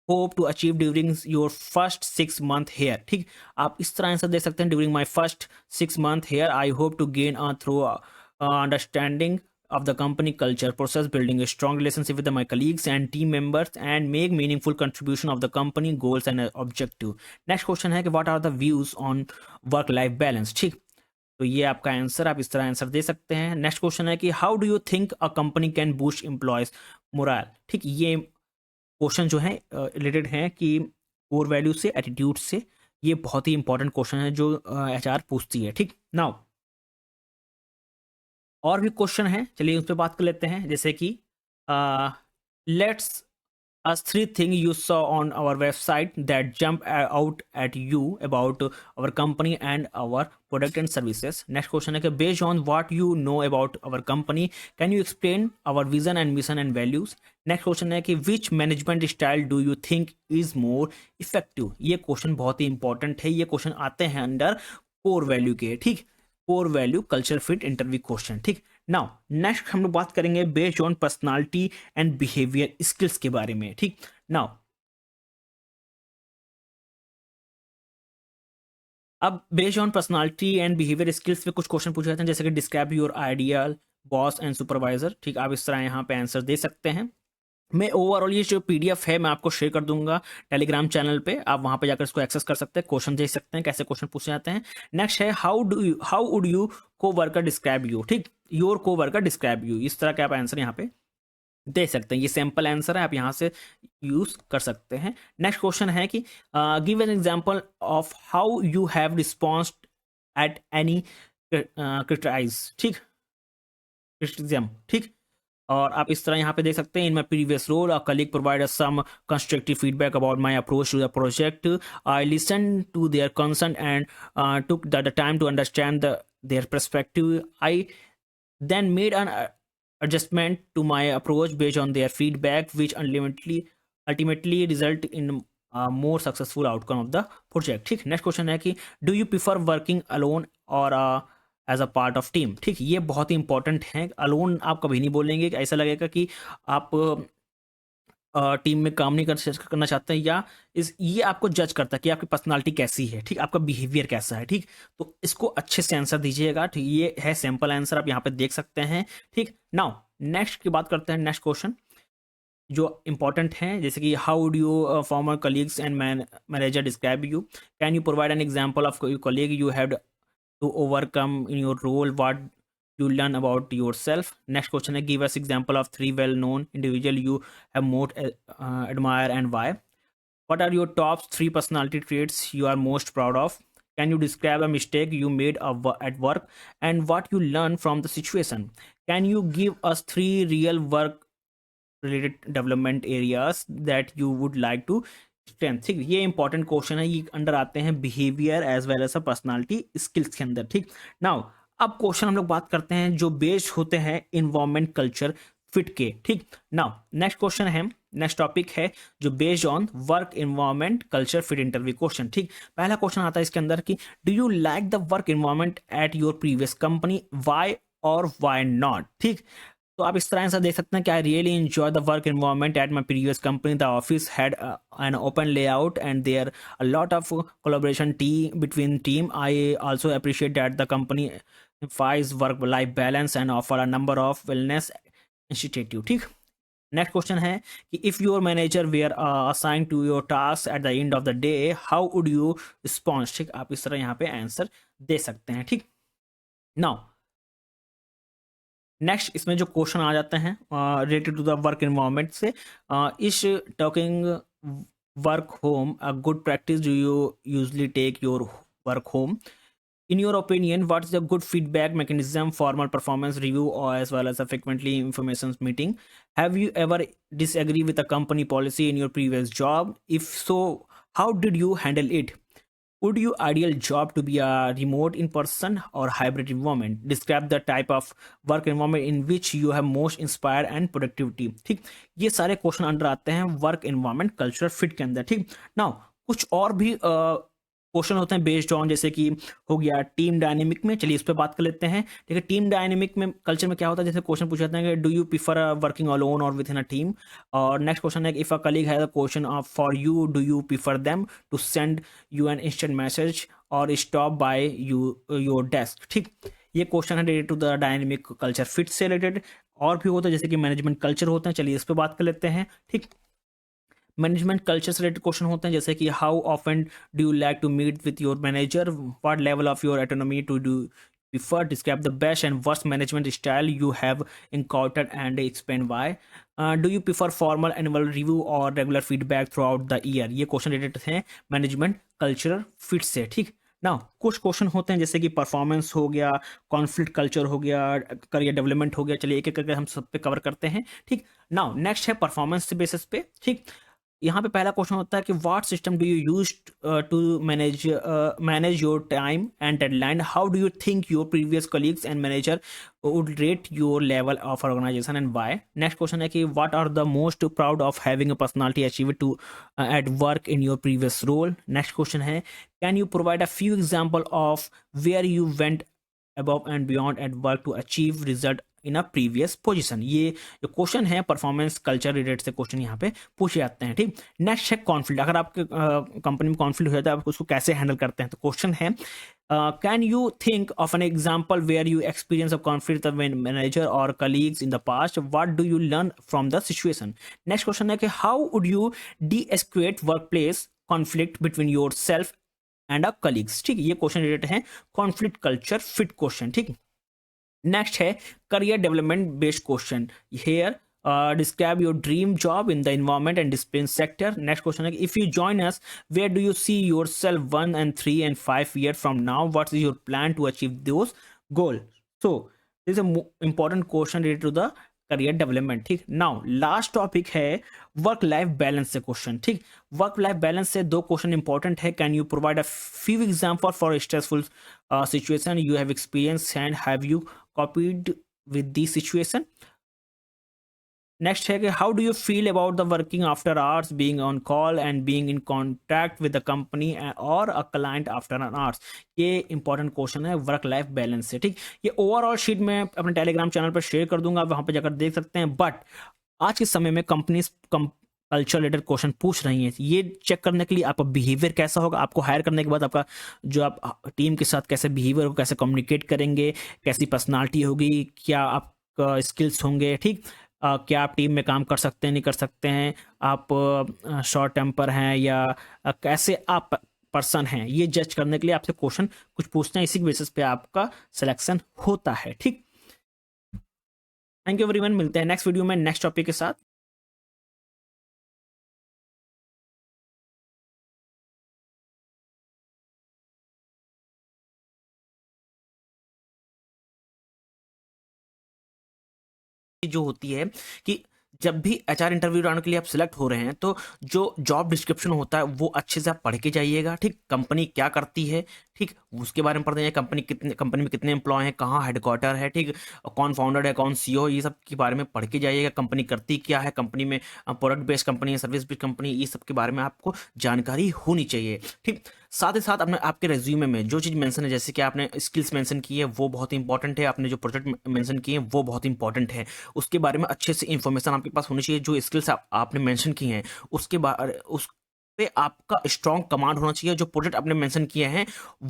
hope to achieve during your first 6 month here. ठीक, आप इस तरह आंसर दे सकते हैं, during my first 6 month here I hope to gain through understanding of the company culture process, building a strong relationship with my colleagues and team members and make meaningful contribution of the company goals and objective। next question है कि what are the views on work life balance। ठीक, तो ये आपका आंसर, आप इस तरह आंसर दे सकते हैं। नेक्स्ट क्वेश्चन है कि how do you think a company can boost employees moral. ठीक, ये क्वेश्चन जो है रिलेटेड हैं कि कोर वैल्यू से, एटीट्यूड से। ये बहुत ही इंपॉर्टेंट क्वेश्चन है जो एचआर पूछती है। ठीक, नाउ और भी क्वेश्चन है, चलिए उस पर बात कर लेते हैं। जैसे कि let's as 3 things you saw on our website that jump out at you about our company and our product and services। next question है कि based on what you know about our company can you explain our vision and mission and values। next question है कि which management style do you think is more effective। ये क्वेश्चन बहुत ही इंपॉर्टेंट है, ये क्वेश्चन आते हैं अंडर कोर वैल्यू के। ठीक, core value culture fit interview question. ठीक, नाउ नेक्स्ट हम लोग बात करेंगे based on personality and behaviour skills के बारे में। ठीक, नाउ अब based on personality and behaviour skills पे कुछ क्वेश्चन पूछे जाते हैं, जैसे कि describe your ideal boss and supervisor. ठीक, आप इस तरह यहाँ पे आंसर दे सकते हैं। मैं ओवरऑल ये जो पीडीएफ है मैं आपको शेयर कर दूंगा टेलीग्राम चैनल पे, आप वहां पे जाकर इसको एक्सेस कर सकते हैं, क्वेश्चन देख सकते हैं कैसे क्वेश्चन पूछे जाते हैं। नेक्स्ट है हाउ वुड यू को वर्कर डिस्क्राइब यू। ठीक, योर को वर्कर डिस्क्राइब यू, इस तरह के आप आंसर यहाँ पे दे सकते हैं। ये सैम्पल आंसर है, आप यहाँ से यूज कर सकते हैं। नेक्स्ट क्वेश्चन है कि give an example of how you have response at any criticise. ठीक, क्रिटिसिज्म। ठीक, और आप इस तरह यहाँ पे देख सकते हैं, in my previous role a colleague provide some constructive feedback about my approach to the project. I listen to their concern and took the time to understand their perspective. I then made an adjustment to my approach based on their feedback which ultimately result in a more successful outcome of the project। ठीक, नेक्स्ट क्वेश्चन है कि do you prefer working alone और as a part of team. ठीक, ये बहुत ही इंपॉर्टेंट है। अलोन आप कभी नहीं बोलेंगे, कि ऐसा लगेगा कि आप टीम में काम नहीं करना चाहते हैं, या ये आपको जज करता है कि आपकी पर्सनालिटी कैसी है। ठीक, आपका बिहेवियर कैसा है। ठीक, तो इसको अच्छे से आंसर दीजिएगा। ठीक, ये है सैम्पल आंसर, आप यहाँ पे देख सकते हैं। ठीक, नाउ नेक्स्ट की बात करते हैं। नेक्स्ट क्वेश्चन जो इंपॉर्टेंट हैं, जैसे कि how would you farmer colleagues and manager describe you. Can you provide an example of colleague you have to overcome in your role, what you learn about yourself। next question है give us example of 3 well known individual you have most admire and why। what are your top 3 personality traits you are most proud of। can you describe a mistake you made at work and what you learned from the situation। can you give us 3 real work related development areas that you would like to strength. ठीक, ये इंपॉर्टेंट क्वेश्चन है, ये अंडर आते हैं behaviour as well as personality skills के अंदर। ठीक, नाउ अब क्वेश्चन हम लोग बात करते हैं जो बेस्ड होते हैं इन्वायरमेंट कल्चर फिट के। ठीक, नाउ नेक्स्ट क्वेश्चन है, नेक्स्ट टॉपिक है जो based on work environment culture fit interview question. ठीक, पहला क्वेश्चन आता है इसके अंदर कि do you like the work environment at your previous company, why और वाई नॉट। ठीक, तो आप इस तरह से देख सकते हैं कि I really enjoy the work environment at my previous company. The office had an open layout and there a lot of collaboration between team. I also appreciate that the company emphasize work life balance and offer a number of wellness initiative. ठीक, नेक्स्ट क्वेश्चन है कि if your manager were assign to your task at the end of the day how would you response. ठीक, आप इस तरह यहाँ पे आंसर दे सकते हैं। ठीक, नाउ नेक्स्ट इसमें जो क्वेश्चन आ जाते हैं related to the work environment से, is talking work home a good practice, do you usually take your work home. In your opinion, what is a good feedback mechanism, formal performance review, or as well as a frequently information meeting? Have you ever disagree with a company policy in your previous job? If so, how did you handle it? Would your ideal job to be a remote, in-person, or hybrid environment? Describe the type of work environment in which you have most inspired and productivity. ठीक, ये सारे क्वेश्चन अंडर आते हैं वर्क एनवायरनमेंट कल्चर फिट के अंदर. ठीक, नाउ कुछ और भी क्वेश्चन होते हैं बेस्ड ऑन, जैसे कि हो गया टीम डायनेमिक में. चलिए इस पर बात कर लेते हैं. ठीक है, टीम डायनेमिक में कल्चर में क्या होता है, जैसे क्वेश्चन पूछे जाते हैं कि do you prefer working alone और विद इन अ टीम. और नेक्स्ट क्वेश्चन है if a colleague has a question of for you, do you prefer them to send you an instant message और stop by you your desk. ठीक, ये क्वेश्चन है related to the dynamic culture fit से रिलेटेड. और भी होता है जैसे कि मैनेजमेंट कल्चर होते हैं. चलिए इस पर बात कर लेते हैं. ठीक, मैनेजमेंट कल्चर से रिलेटेड क्वेश्चन होते हैं जैसे कि how often do you like to meet with your manager, what level of your autonomy to do prefer, describe the best and worst management style you have encountered and explain why. Do you prefer formal annual review or regular feedback throughout the year? ये क्वेश्चन रिलेटेड हैं मैनेजमेंट कल्चर फिट से. ठीक, ना कुछ क्वेश्चन होते हैं जैसे कि परफॉर्मेंस हो गया, कॉन्फ्लिक्ट कल्चर हो गया, करियर डेवलपमेंट हो गया. चलिए एक एक करके हम सब पे कवर करते हैं. ठीक, नाउ नेक्स्ट है परफॉर्मेंस बेसिस पे. ठीक, यहाँ पे पहला क्वेश्चन होता है कि what system do you use to manage your time and deadline, how do you think your previous colleagues and manager would rate your level of organisation and why. Next question है कि what are the most proud of having a personality achieve to at work in your previous role. Next question है can you provide a few example of where you went above and beyond at work to achieve result in a previous position. ये जो क्वेश्चन है परफॉर्मेंस कल्चर रिलेटेड से क्वेश्चन यहाँ पे पूछे जाते हैं. ठीक, नेक्स्ट है कॉन्फ्लिक्ट. अगर आपके कंपनी में कॉन्फ्लिक्ट हो जाता है आप उसको कैसे हैंडल करते हैं. तो क्वेश्चन है can you think of an example where you experience a conflict with manager और colleagues in the past, what do you learn from the situation. Next question है कि how would you de-escalate workplace conflict between yourself and a colleagues. ठीक, ये क्वेश्चन रिलेटेड है कॉन्फ्लिक्ट कल्चर फिट क्वेश्चन. ठीक, नेक्स्ट है career development based question. Here describe your dream job in the environment and discipline sector. Next question है if you join us where do you see yourself 1 and 3 and 5 years from now, what is your plan to achieve those goal. So this is important question related to the career development. ठीक, नाउ लास्ट टॉपिक है वर्क लाइफ बैलेंस से क्वेश्चन. ठीक, वर्क लाइफ बैलेंस से दो क्वेश्चन इंपॉर्टेंट है. Can you provide a few example for stressful situation you have experience and have you copied with the situation. Next है कि how do you feel about the working after hours, being on call and being in contact with the company और a client after an hours. ये इंपॉर्टेंट क्वेश्चन है वर्क लाइफ बैलेंस से. ठीक, ये ओवरऑल शीट मैं अपने टेलीग्राम चैनल पर शेयर कर दूंगा, वहां पर जाकर देख सकते हैं. बट आज के समय में कंपनीज कल्चर रिलेटेड क्वेश्चन पूछ रही हैं. ये चेक करने के लिए आपका बिहेवियर कैसा होगा, आपको हायर करने के बाद आपका जो आप टीम के साथ कैसे बिहेवियर होगा, कैसे कम्युनिकेट करेंगे, कैसी पर्सनालिटी होगी, क्या आपका स्किल्स होंगे. ठीक, क्या आप टीम में काम कर सकते हैं नहीं कर सकते हैं, आप शॉर्ट टेम्पर हैं या कैसे आप पर्सन हैं, ये जज करने के लिए आपसे क्वेश्चन कुछ पूछते हैं. इसी बेसिस पे आपका सिलेक्शन होता है. ठीक, थैंक यू एवरीवन. मिलते हैं नेक्स्ट वीडियो में नेक्स्ट टॉपिक के साथ. जो होती है कि जब भी एचआर इंटरव्यू राउंड के लिए आप सिलेक्ट हो रहे हैं तो जो जॉब डिस्क्रिप्शन होता है वो अच्छे से आप पढ़ के जाइएगा. ठीक, कंपनी क्या करती है, ठीक, उसके बारे में पढ़ते हैं. कंपनी में कितने एम्प्लॉय हैं, कहाँ हेडक्वार्टर है, ठीक, कौन फाउंडर है, कौन सीईओ, ये सब के बारे में पढ़ के जाइएगा. कंपनी करती क्या है, कंपनी में प्रोडक्ट बेस्ड कंपनी है, सर्विस बेस्ड कंपनी, ये सब के बारे में आपको जानकारी होनी चाहिए. ठीक, साथ ही साथ अपने आपके रेज्यूमे में जो चीज़ मेंशन है, जैसे कि आपने स्किल्स मेंशन की है वो बहुत इंपॉर्टेंट है, आपने जो प्रोजेक्ट मेंशन किए हैं वो बहुत इंपॉर्टेंट है, उसके बारे में अच्छे से इंफॉर्मेशन आपके पास होनी चाहिए. जो स्किल्स आपने मेंशन की हैं उसके बारे उस पे आपका स्ट्रॉन्ग कमांड होना चाहिए. जो प्रोजेक्ट आपने मेंशन किए हैं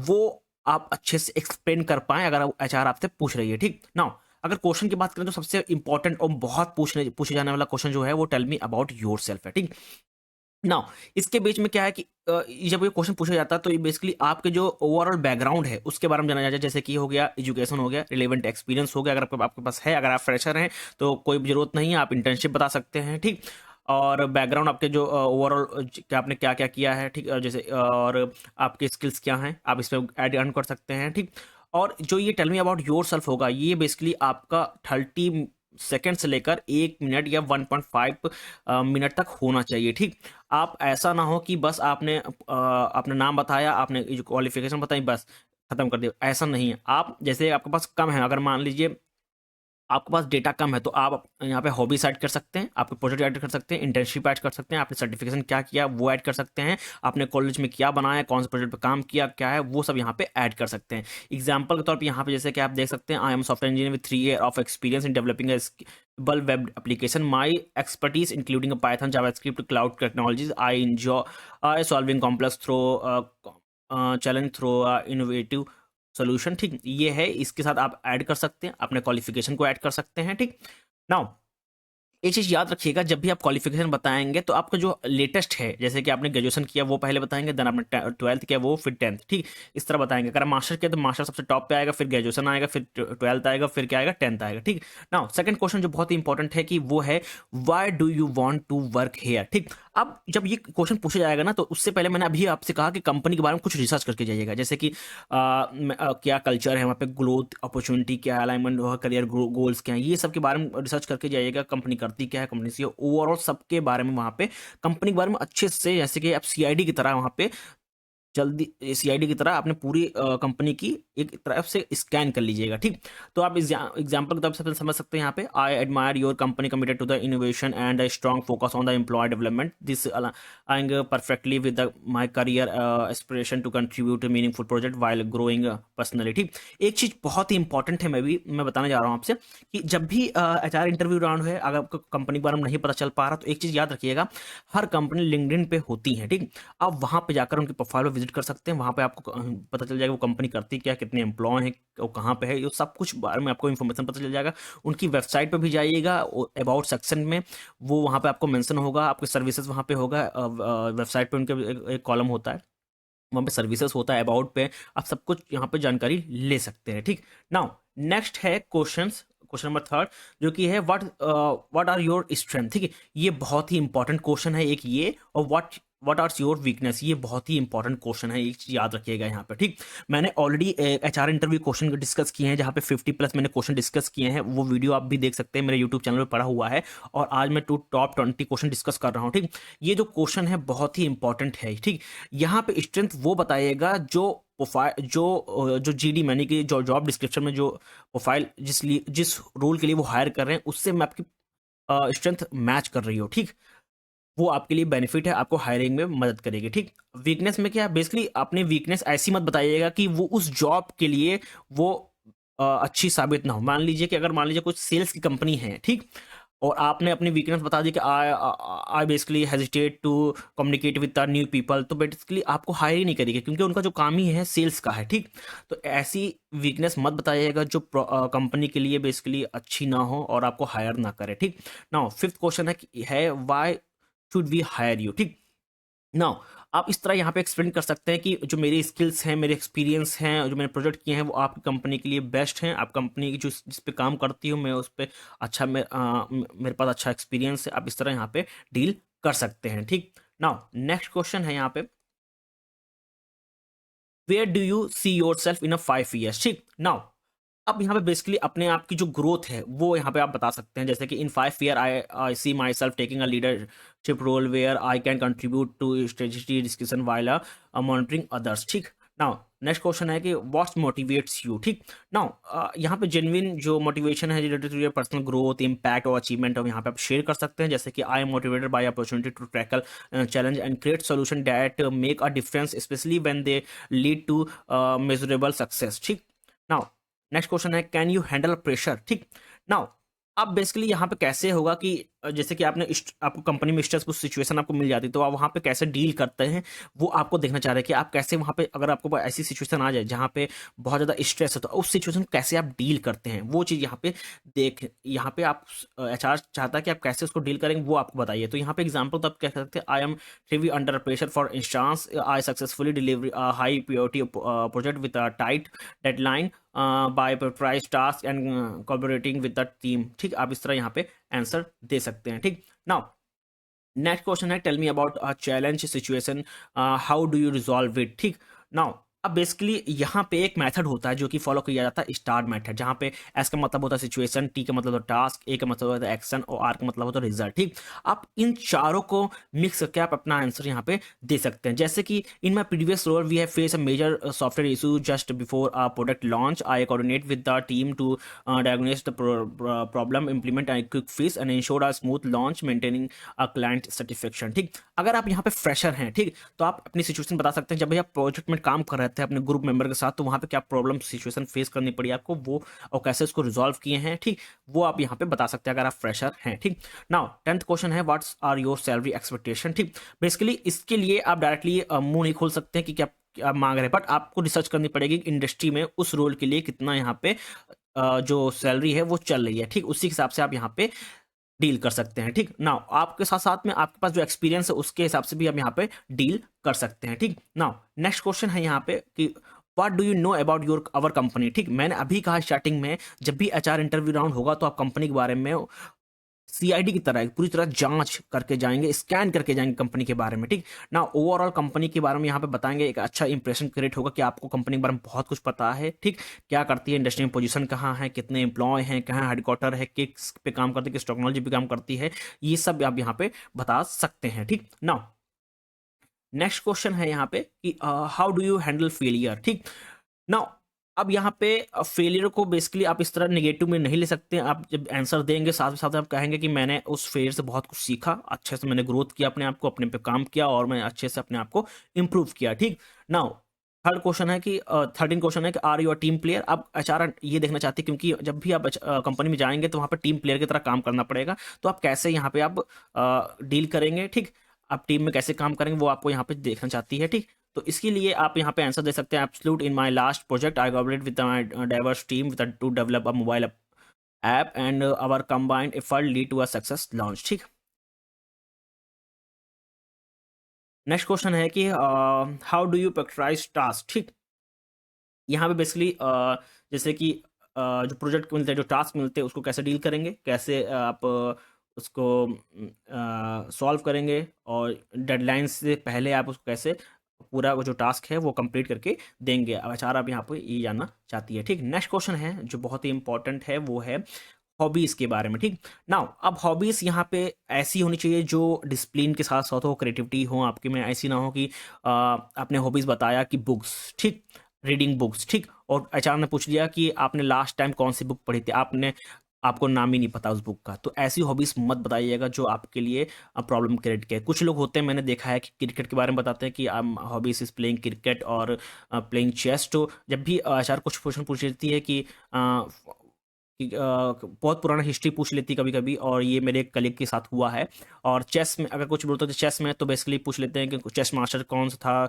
वो आप अच्छे से एक्सप्लेन कर पाएं अगर एचआर आपसे पूछ रही है. ठीक, नाउ अगर क्वेश्चन की बात करें तो सबसे इंपॉर्टेंट और बहुत पूछे जाने वाला क्वेश्चन जो है वो tell me about yourself है. ठीक, नाउ इसके बीच में क्या है कि जब ये क्वेश्चन पूछा जाता है तो ये बेसिकली आपके जो ओवरऑल बैकग्राउंड है उसके बारे में जाना जाता है. जैसे कि हो गया एजुकेशन, हो गया रिलेवेंट एक्सपीरियंस, हो गया अगर आपके पास है. अगर आप फ्रेशर हैं तो कोई जरूरत नहीं है, आप इंटर्नशिप बता सकते हैं. ठीक, और बैकग्राउंड आपके जो ओवरऑल क्या आपने क्या क्या किया है, ठीक, जैसे और आपके स्किल्स क्या हैं, आप इसमें ऐड ऑन कर सकते हैं, ठीक। और जो ये tell me about yourself होगा, ये बेसिकली आपका 30 सेकेंड से लेकर 1 मिनट या 1.5 मिनट तक होना चाहिए, ठीक। आप ऐसा ना हो कि बस आपने अपना नाम बताया, आपने जो क्वालिफिकेशन बताई, बस खत्म कर दिया, ऐसा नहीं है। आप जैसे आपके पास कम है, अगर मान लीजिए आपके पास डेटा कम है, तो आप यहाँ पे हॉबीज ऐड कर सकते हैं, आपके प्रोजेक्ट ऐड कर सकते हैं, इंटर्नशिप ऐड कर सकते हैं, आपने सर्टिफिकेशन क्या किया वो ऐड कर सकते हैं, आपने कॉलेज में क्या बनाया, कौन से प्रोजेक्ट पे काम किया, क्या है वो सब यहाँ पे ऐड कर सकते हैं। एग्जाम्पल के तौर पे यहाँ पे जैसे कि आप देख सकते हैं, I am software engineer with 3 years of experience in developing bull web application, my expertise including Python, JavaScript, cloud technologies, I enjoy solving complex through challenge through innovative solution, ठीक। ये है, इसके साथ आप ऐड कर सकते हैं, अपने क्वालिफिकेशन को ऐड कर सकते हैं, ठीक। नाउ एक चीज़ याद रखिएगा, जब भी आप क्वालिफिकेशन बताएंगे तो आपका जो लेटेस्ट है, जैसे कि आपने ग्रेजुएशन किया वो पहले बताएंगे, देन आपने 12th किया वो, फिर 10th, ठीक। इस तरह बताएंगे। अगर आप मास्टर किया तो मास्टर सबसे टॉप पे आएगा, फिर ग्रेजुएशन आएगा, फिर 12th आएगा, फिर क्या आएगा, 10th आएगा, ठीक। नाउ सेकंड क्वेश्चन जो बहुत ही इंपॉर्टेंट है कि वो है why do you want to work here, ठीक। अब जब ये क्वेश्चन पूछा जाएगा ना, तो उससे पहले मैंने अभी आपसे कहा कि कंपनी के बारे में कुछ रिसर्च करके जाइएगा, जैसे कि क्या कल्चर है वहाँ पे, ग्रोथ अपॉर्चुनिटी क्या है, अलाइनमेंट करियर गोल्स क्या है, ये सब के बारे में रिसर्च करके जाइएगा। कंपनी करती क्या है, कंपनी से ओवरऑल सबके बारे में वहाँ पे, कंपनी के बारे में अच्छे से, जैसे कि आप सीआईडी की तरह वहाँ पे जल्दी, सीआईडी की तरह आपने पूरी कंपनी की एक तरफ से स्कैन कर लीजिएगा, ठीक। तो आप एग्जाम्पल के तौर से समझ सकते हैं यहाँ पे, I admire your company committed to the innovation and a strong focus on the employ development, this aligns perfectly with my career aspiration to contribute meaningful project while growing personally, ठीक। एक चीज़ बहुत ही इंपॉर्टेंट है, मैं बताने जा रहा हूँ आपसे, कि जब भी एचआर इंटरव्यू राउंड है, अगर आपको कंपनी के बारे में नहीं पता चल पा रहा, तो एक चीज़ याद रखिएगा, हर कंपनी लिंक्डइन पे होती है, ठीक। आप वहाँ पे जाकर उनके प्रोफाइल पे विजिट कर सकते हैं, वहाँ पे आपको पता चल जाएगा वो कंपनी करती क्या है, कितने एम्प्लॉय हैं, वो कहाँ पे है, ये सब कुछ बारे में आपको इन्फॉर्मेशन पता चल जाएगा। उनकी वेबसाइट पे भी जाइएगा, अबाउट सेक्शन में वो वहाँ पे आपको मेंशन होगा, आपके सर्विसेज वहाँ पे होगा, वेबसाइट पे उनके एक कॉलम होता है, वहाँ पे सर्विसेज होता है, अबाउट पे आप सब कुछ यहाँ पे जानकारी ले सकते हैं, ठीक। नाउ नेक्स्ट है क्वेश्चन नंबर थर्ड, जो कि है व्हाट आर योर स्ट्रेंथ, ठीक है। ये बहुत ही इंपॉर्टेंट क्वेश्चन है एक ये, और व्हाट आर योर वीकनेस, ये बहुत ही इंपॉर्टेंट क्वेश्चन है, एक चीज याद रखिएगा यहाँ पे, ठीक। मैंने already HR interview question discuss किए हैं, जहाँ पे 50+ मैंने क्वेश्चन डिस्कस किए हैं, वो वीडियो आप भी देख सकते हैं, मेरे यूट्यूब चैनल पर पड़ा हुआ है। और आज मैं टॉप 20 क्वेश्चन डिस्कस कर रहा हूँ, ठीक। ये जो क्वेश्चन है बहुत ही इंपॉर्टेंट है, ठीक। यहाँ पे स्ट्रेंथ वो बताइएगा जो प्रोफाइल जो जीडी मैंने कि जो जॉब डिस्क्रिप्शन में जो प्रोफाइल जिस रोल के लिए वो हायर कर रहे हैं, उससे मैं आपकी स्ट्रेंथ मैच कर रही हो, ठीक। वो आपके लिए बेनिफिट है, आपको हायरिंग में मदद करेगी, ठीक। वीकनेस में क्या, बेसिकली अपने वीकनेस ऐसी मत बताइएगा कि वो उस जॉब के लिए वो अच्छी साबित ना हो। मान लीजिए कि अगर मान लीजिए कुछ सेल्स की कंपनी है, ठीक, और आपने अपनी वीकनेस बता दी कि I basically hesitate to communicate with the new people, तो बेसिकली आपको हायर ही नहीं करेगी, क्योंकि उनका जो काम ही है सेल्स का है, ठीक। तो ऐसी वीकनेस मत बताइएगा जो कंपनी के लिए बेसिकली अच्छी ना हो और आपको हायर ना करे, ठीक। नाउ फिफ्थ क्वेश्चन है why should we hire you, ठीक। नाउ आप इस तरह यहाँ पे एक्सप्लेन कर सकते हैं कि जो मेरी स्किल्स हैं, मेरे एक्सपीरियंस हैं, जो मैंने प्रोजेक्ट किए हैं, वो आपकी कंपनी के लिए बेस्ट हैं। आप कंपनी की जो जिस पे काम करती हूँ मैं उस पे अच्छा मेरे पास अच्छा एक्सपीरियंस है, आप इस तरह यहाँ पे डील कर सकते हैं, ठीक। नाउ नेक्स्ट क्वेश्चन है यहाँ पे, where do you see yourself in a 5 years, ठीक। नाउ अब यहाँ पे बेसिकली अपने आप की जो ग्रोथ है वो यहाँ पे आप बता सकते हैं, जैसे कि in 5 year I see myself taking a leadership role where I can contribute to strategy discussion while monitoring others, ठीक। नाउ नेक्स्ट क्वेश्चन है कि व्हाट्स मोटिवेट्स यू, ठीक। नाउ यहाँ पे जेन्युइन जो मोटिवेशन है related to your personal growth, impact और अचीवमेंट, और यहाँ पे आप शेयर कर सकते हैं, जैसे कि I am motivated by opportunity to tackle challenge and create solution that make a difference specially when they lead to measurable success, ठीक। नाउ नेक्स्ट क्वेश्चन है कैन यू हैंडल प्रेशर, ठीक। नाउ अब बेसिकली यहाँ पे कैसे होगा कि जैसे कि आपको कंपनी में स्ट्रेसफुल सिचुएशन आपको मिल जाती है, तो आप वहाँ पे कैसे डील करते हैं वो आपको देखना चाह रहे हैं, कि आप कैसे वहाँ पे, अगर आपको ऐसी सिचुएशन आ जाए जहाँ पे बहुत ज़्यादा स्ट्रेस है, तो उस सिचुएशन को कैसे आप डील करते हैं, वो चीज़ यहाँ पे आप एचआर चाहता है कि आप कैसे उसको डील करेंगे, वो आपको बताइए। तो यहाँ पे एग्जाम्पल तो आप कह सकते हैं, I M heavy under pressure, for instance I successfully deliver a high priority project with a tight deadline by price task and collaborating with the team, ठीक। आप इस तरह यहाँ पे आंसर दे सकते हैं, ठीक। नाउ नेक्स्ट क्वेश्चन है, tell me about a challenge situation, how do you resolve it. ठीक, नाउ अब बेसिकली यहाँ पे एक मेथड होता है जो कि फॉलो किया जाता है, स्टार मेथड, जहाँ पे एस का मतलब होता है सिचुएशन, टी का मतलब होता है टास्क, ए का मतलब होता है एक्शन और आर का मतलब होता है रिजल्ट। ठीक, आप इन चारों को मिक्स करके आप अपना आंसर यहाँ पे दे सकते हैं। जैसे कि in my previous role we have face a major software issue just before a product launch, I coordinate with the team to diagnose the problem, implement a quick fix and ensure a smooth launch, maintaining a client satisfaction। ठीक, अगर आप यहाँ पे फ्रेशर हैं, ठीक, तो आप अपनी सिचुएशन बता सकते हैं जब भी आप प्रोजेक्ट में काम कर रहे थे अपने ग्रुप मेंबर के साथ, तो वहाँ पे क्या प्रॉब्लम सिचुएशन फेस करनी पड़ी आपको, वो और कैसे उसको रिजॉल्व किए हैं। ठीक, वो आप यहाँ पे बता सकते हैं अगर आप फ्रेशर हैं। ठीक, नाउ 10th क्वेश्चन है, what's are your salary expectation. ठीक, बेसिकली इसके लिए आप डायरेक्टली मुंह नहीं खोल सकते हैं कि क्या आप मांग रहे हैं, बट आपको रिसर्च करनी पड़ेगी इंडस्ट्री में उस रोल के लिए कितना यहाँ पे जो सैलरी है वो चल रही है। ठीक, उसी हिसाब से आप यहाँ पे डील कर सकते हैं। ठीक, नाउ आपके साथ साथ में आपके पास जो एक्सपीरियंस है उसके हिसाब से भी आप यहाँ पे डील कर सकते हैं। ठीक, नाउ नेक्स्ट क्वेश्चन है यहाँ पे कि what do you know about your our company. ठीक, मैंने अभी कहा स्टार्टिंग में, जब भी एचआर इंटरव्यू राउंड होगा तो आप कंपनी के बारे में सीआईडी की तरह पूरी तरह जांच करके जाएंगे, स्कैन करके जाएंगे कंपनी के बारे में। ठीक, ना ओवरऑल कंपनी के बारे में यहाँ पे बताएंगे, एक अच्छा इंप्रेशन क्रिएट होगा कि आपको कंपनी के बारे में बहुत कुछ पता है। ठीक, क्या करती है इंडस्ट्री में, पोजीशन कहाँ है, कितने एम्प्लॉय हैं, कहाँ हेडक्वार्टर है, किस पे काम करती है, किस टेक्नोलॉजी पे काम करती है, ये सब आप यहाँ पे बता सकते हैं। ठीक, ना नेक्स्ट क्वेश्चन है यहाँ पे कि how do you handle failure. ठीक, नाउ अब यहाँ पे फेलियर को बेसिकली आप इस तरह नेगेटिव में नहीं ले सकते। आप जब आंसर देंगे साथ साथ आप कहेंगे कि मैंने उस फेलियर से बहुत कुछ सीखा, अच्छे से मैंने ग्रोथ किया, अपने आप को अपने पे काम किया और मैं अच्छे से अपने आप को इम्प्रूव किया। ठीक, नाउ थर्ड क्वेश्चन है कि 13 क्वेश्चन है कि are you a team player. अब एचआर ये देखना चाहते हैं क्योंकि जब भी आप कंपनी में जाएंगे तो वहाँ पे टीम प्लेयर की तरह काम करना पड़ेगा, तो आप कैसे यहाँ पे आप डील करेंगे। ठीक, आप टीम में कैसे काम करेंगे वो आपको यहाँ पे देखना चाहती है। ठीक, तो इसके लिए आप यहाँ पे आंसर दे सकते हैं, absolute in my last project I collaborate with my diverse team with to develop a mobile app and our combined effort lead to a success launch. ठीक, नेक्स्ट क्वेश्चन है कि how do you prioritize task. ठीक, यहाँ पे बेसिकली जैसे कि जो प्रोजेक्ट मिलते हैं, जो टास्क मिलते हैं, उसको कैसे डील करेंगे, कैसे आप उसको सॉल्व करेंगे और डेडलाइन से पहले आप उसको कैसे पूरा वो जो टास्क है वो कंप्लीट करके देंगे। अब आचार आप यहाँ पे ये जानना चाहती है। ठीक, नेक्स्ट क्वेश्चन है जो बहुत ही इंपॉर्टेंट है, वो है हॉबीज़ के बारे में। ठीक, नाउ अब हॉबीज़ यहाँ पे ऐसी होनी चाहिए जो डिसिप्लिन के साथ साथ हो, क्रिएटिविटी हो आपके में, ऐसी ना हो कि आपने हॉबीज़ बताया कि बुक्स, ठीक, रीडिंग बुक्स, ठीक, और एचआर ने पूछ लिया कि आपने लास्ट टाइम कौन सी बुक पढ़ी थी, आपको नाम ही नहीं पता उस बुक का। तो ऐसी हॉबीज़ मत बताइएगा जो आपके लिए प्रॉब्लम क्रिएट करे। कुछ लोग होते हैं, मैंने देखा है कि क्रिकेट के बारे में बताते हैं कि हॉबीज़ इज़ प्लेइंग क्रिकेट और प्लेइंग चेस। तो जब भी एचआर कुछ क्वेश्चन पूछ लेती है कि बहुत पुराना हिस्ट्री पूछ लेती है कभी-कभी, और ये मेरे एक कलीग के साथ हुआ है। और चेस में अगर कुछ बोलते हैं तो चेस में तो बेसिकली पूछ लेते हैं कि चेस मास्टर कौन-सा था,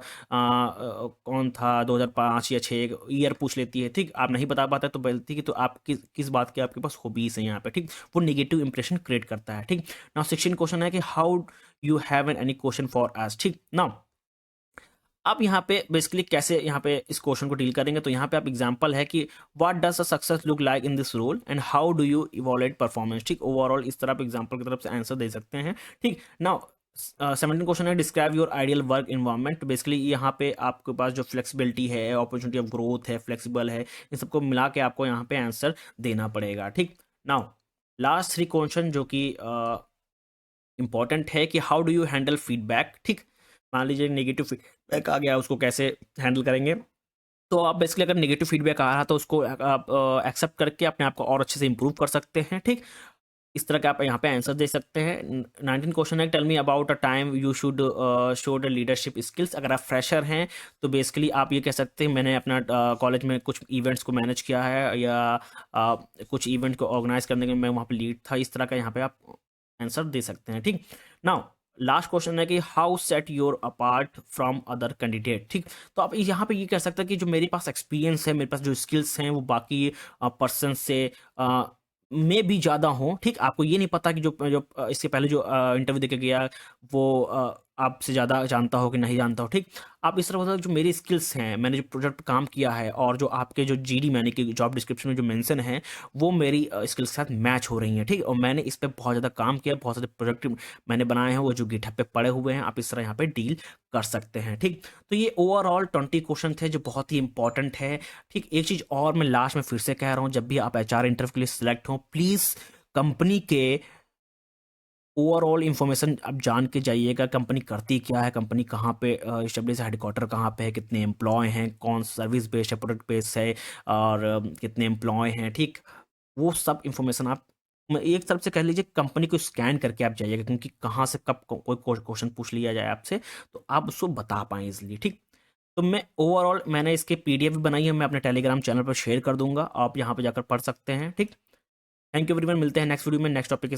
कौन था 2005 या 6, ईयर पूछ लेती है। ठीक, आप नहीं बता पाते तो बोलती है कि तो आप किस बात की आपके पास हॉबीज़ हैं यहाँ पे। ठीक, वो नेगेटिव इंप्रेशन क्रिएट करता है। ठीक, नाउ 16 क्वेश्चन है कि how you have any question for us. ठीक, नाउ अब यहाँ पे बेसिकली कैसे यहाँ पे इस क्वेश्चन को डील करेंगे, तो यहाँ पे आप एग्जांपल है कि what does a success look like in this role and how do you evaluate performance. ठीक, ओवरऑल इस तरह आप एग्जांपल की तरफ से आंसर दे सकते हैं। ठीक, नाउ 17 क्वेश्चन है describe your ideal work environment. Basically यहाँ पे आपके पास जो फ्लेक्सिबिलिटी है, अपॉर्चुनिटी ऑफ ग्रोथ है, फ्लेक्सिबल है, इन सबको मिला के आपको यहाँ पे आंसर देना पड़ेगा। ठीक, नाउ लास्ट 3 क्वेश्चन जो कि इंपॉर्टेंट है कि how do you handle feedback. ठीक, मान लीजिए नेगेटिव फीडबैक आ गया, उसको कैसे हैंडल करेंगे। तो आप बेसिकली अगर नेगेटिव फीडबैक आ रहा तो उसको आप एक्सेप्ट करके अपने आप को और अच्छे से इंप्रूव कर सकते हैं। ठीक, इस तरह के आप यहाँ पे आंसर दे सकते हैं। 19 क्वेश्चन है tell me about a time you should show the leadership skills. अगर आप फ्रेशर हैं तो बेसिकली आप ये कह सकते हैं मैंने अपना कॉलेज में कुछ इवेंट्स को मैनेज किया है, या कुछ इवेंट को ऑर्गेनाइज करने में मैं वहाँ पे लीड था। इस तरह का यहाँ पे आप आंसर दे सकते हैं। ठीक, नाउ लास्ट क्वेश्चन है कि how set your apart from other candidate. ठीक, तो आप यहाँ पे ये कह सकते हैं कि जो मेरे पास एक्सपीरियंस है, मेरे पास जो स्किल्स हैं वो बाकी पर्सन से में भी ज़्यादा हों। ठीक, आपको ये नहीं पता कि जो जो इससे पहले जो इंटरव्यू देके गया वो आपसे ज़्यादा जानता हो कि नहीं जानता हो, ठीक? आप इस तरह बताओ जो मेरी स्किल्स हैं, मैंने जो प्रोजेक्ट पे काम किया है और जो आपके जो जीडी मैंने की जॉब डिस्क्रिप्शन में जो मेंशन है, वो मेरी स्किल्स के साथ मैच हो रही हैं, ठीक? और मैंने इस पे बहुत ज़्यादा काम किया, बहुत सारे प्रोजेक्ट मैंने बनाए हैं, वो जो गिटहब पे पड़े हुए हैं, आप इस तरह यहाँ पे डील कर सकते हैं, ठीक? तो ये ओवरऑल 20 क्वेश्चन थे जो बहुत ही इंपॉर्टेंट है, ठीक? एक चीज़ और मैं लास्ट में फिर से कह रहा हूँ, जब भी आप एचआर इंटरव्यू के लिए सिलेक्ट हों, प्लीज़ कंपनी के ओवरऑल इन्फॉर्मेशन आप जान के जाइएगा, कंपनी करती क्या है, कंपनी कहाँ पे एस्टेब्लिश है, हेडक्वार्टर कहाँ पे है, कितने एम्प्लॉय हैं, कौन सर्विस बेस्ड है, प्रोडक्ट बेस्ड है, और कितने एम्प्लॉय हैं, ठीक? वो सब इन्फॉर्मेशन आप एक तरफ से कह लीजिए कंपनी को स्कैन करके आप जाइएगा, क्योंकि कहाँ से कब कोई क्वेश्चन पूछ लिया जाए आपसे, तो आप उसको बता पाएँ ईज़िली, ठीक? तो मैं ओवरऑल मैंने इसकी पीडीएफ भी बनाई है, मैं अपने टेलीग्राम चैनल पर शेयर कर दूँगा, आप यहाँ पे जाकर पढ़ सकते हैं, ठीक? थैंक यू एवरीवन, मिलते हैं नेक्स्ट वीडियो में नेक्स्ट टॉपिक के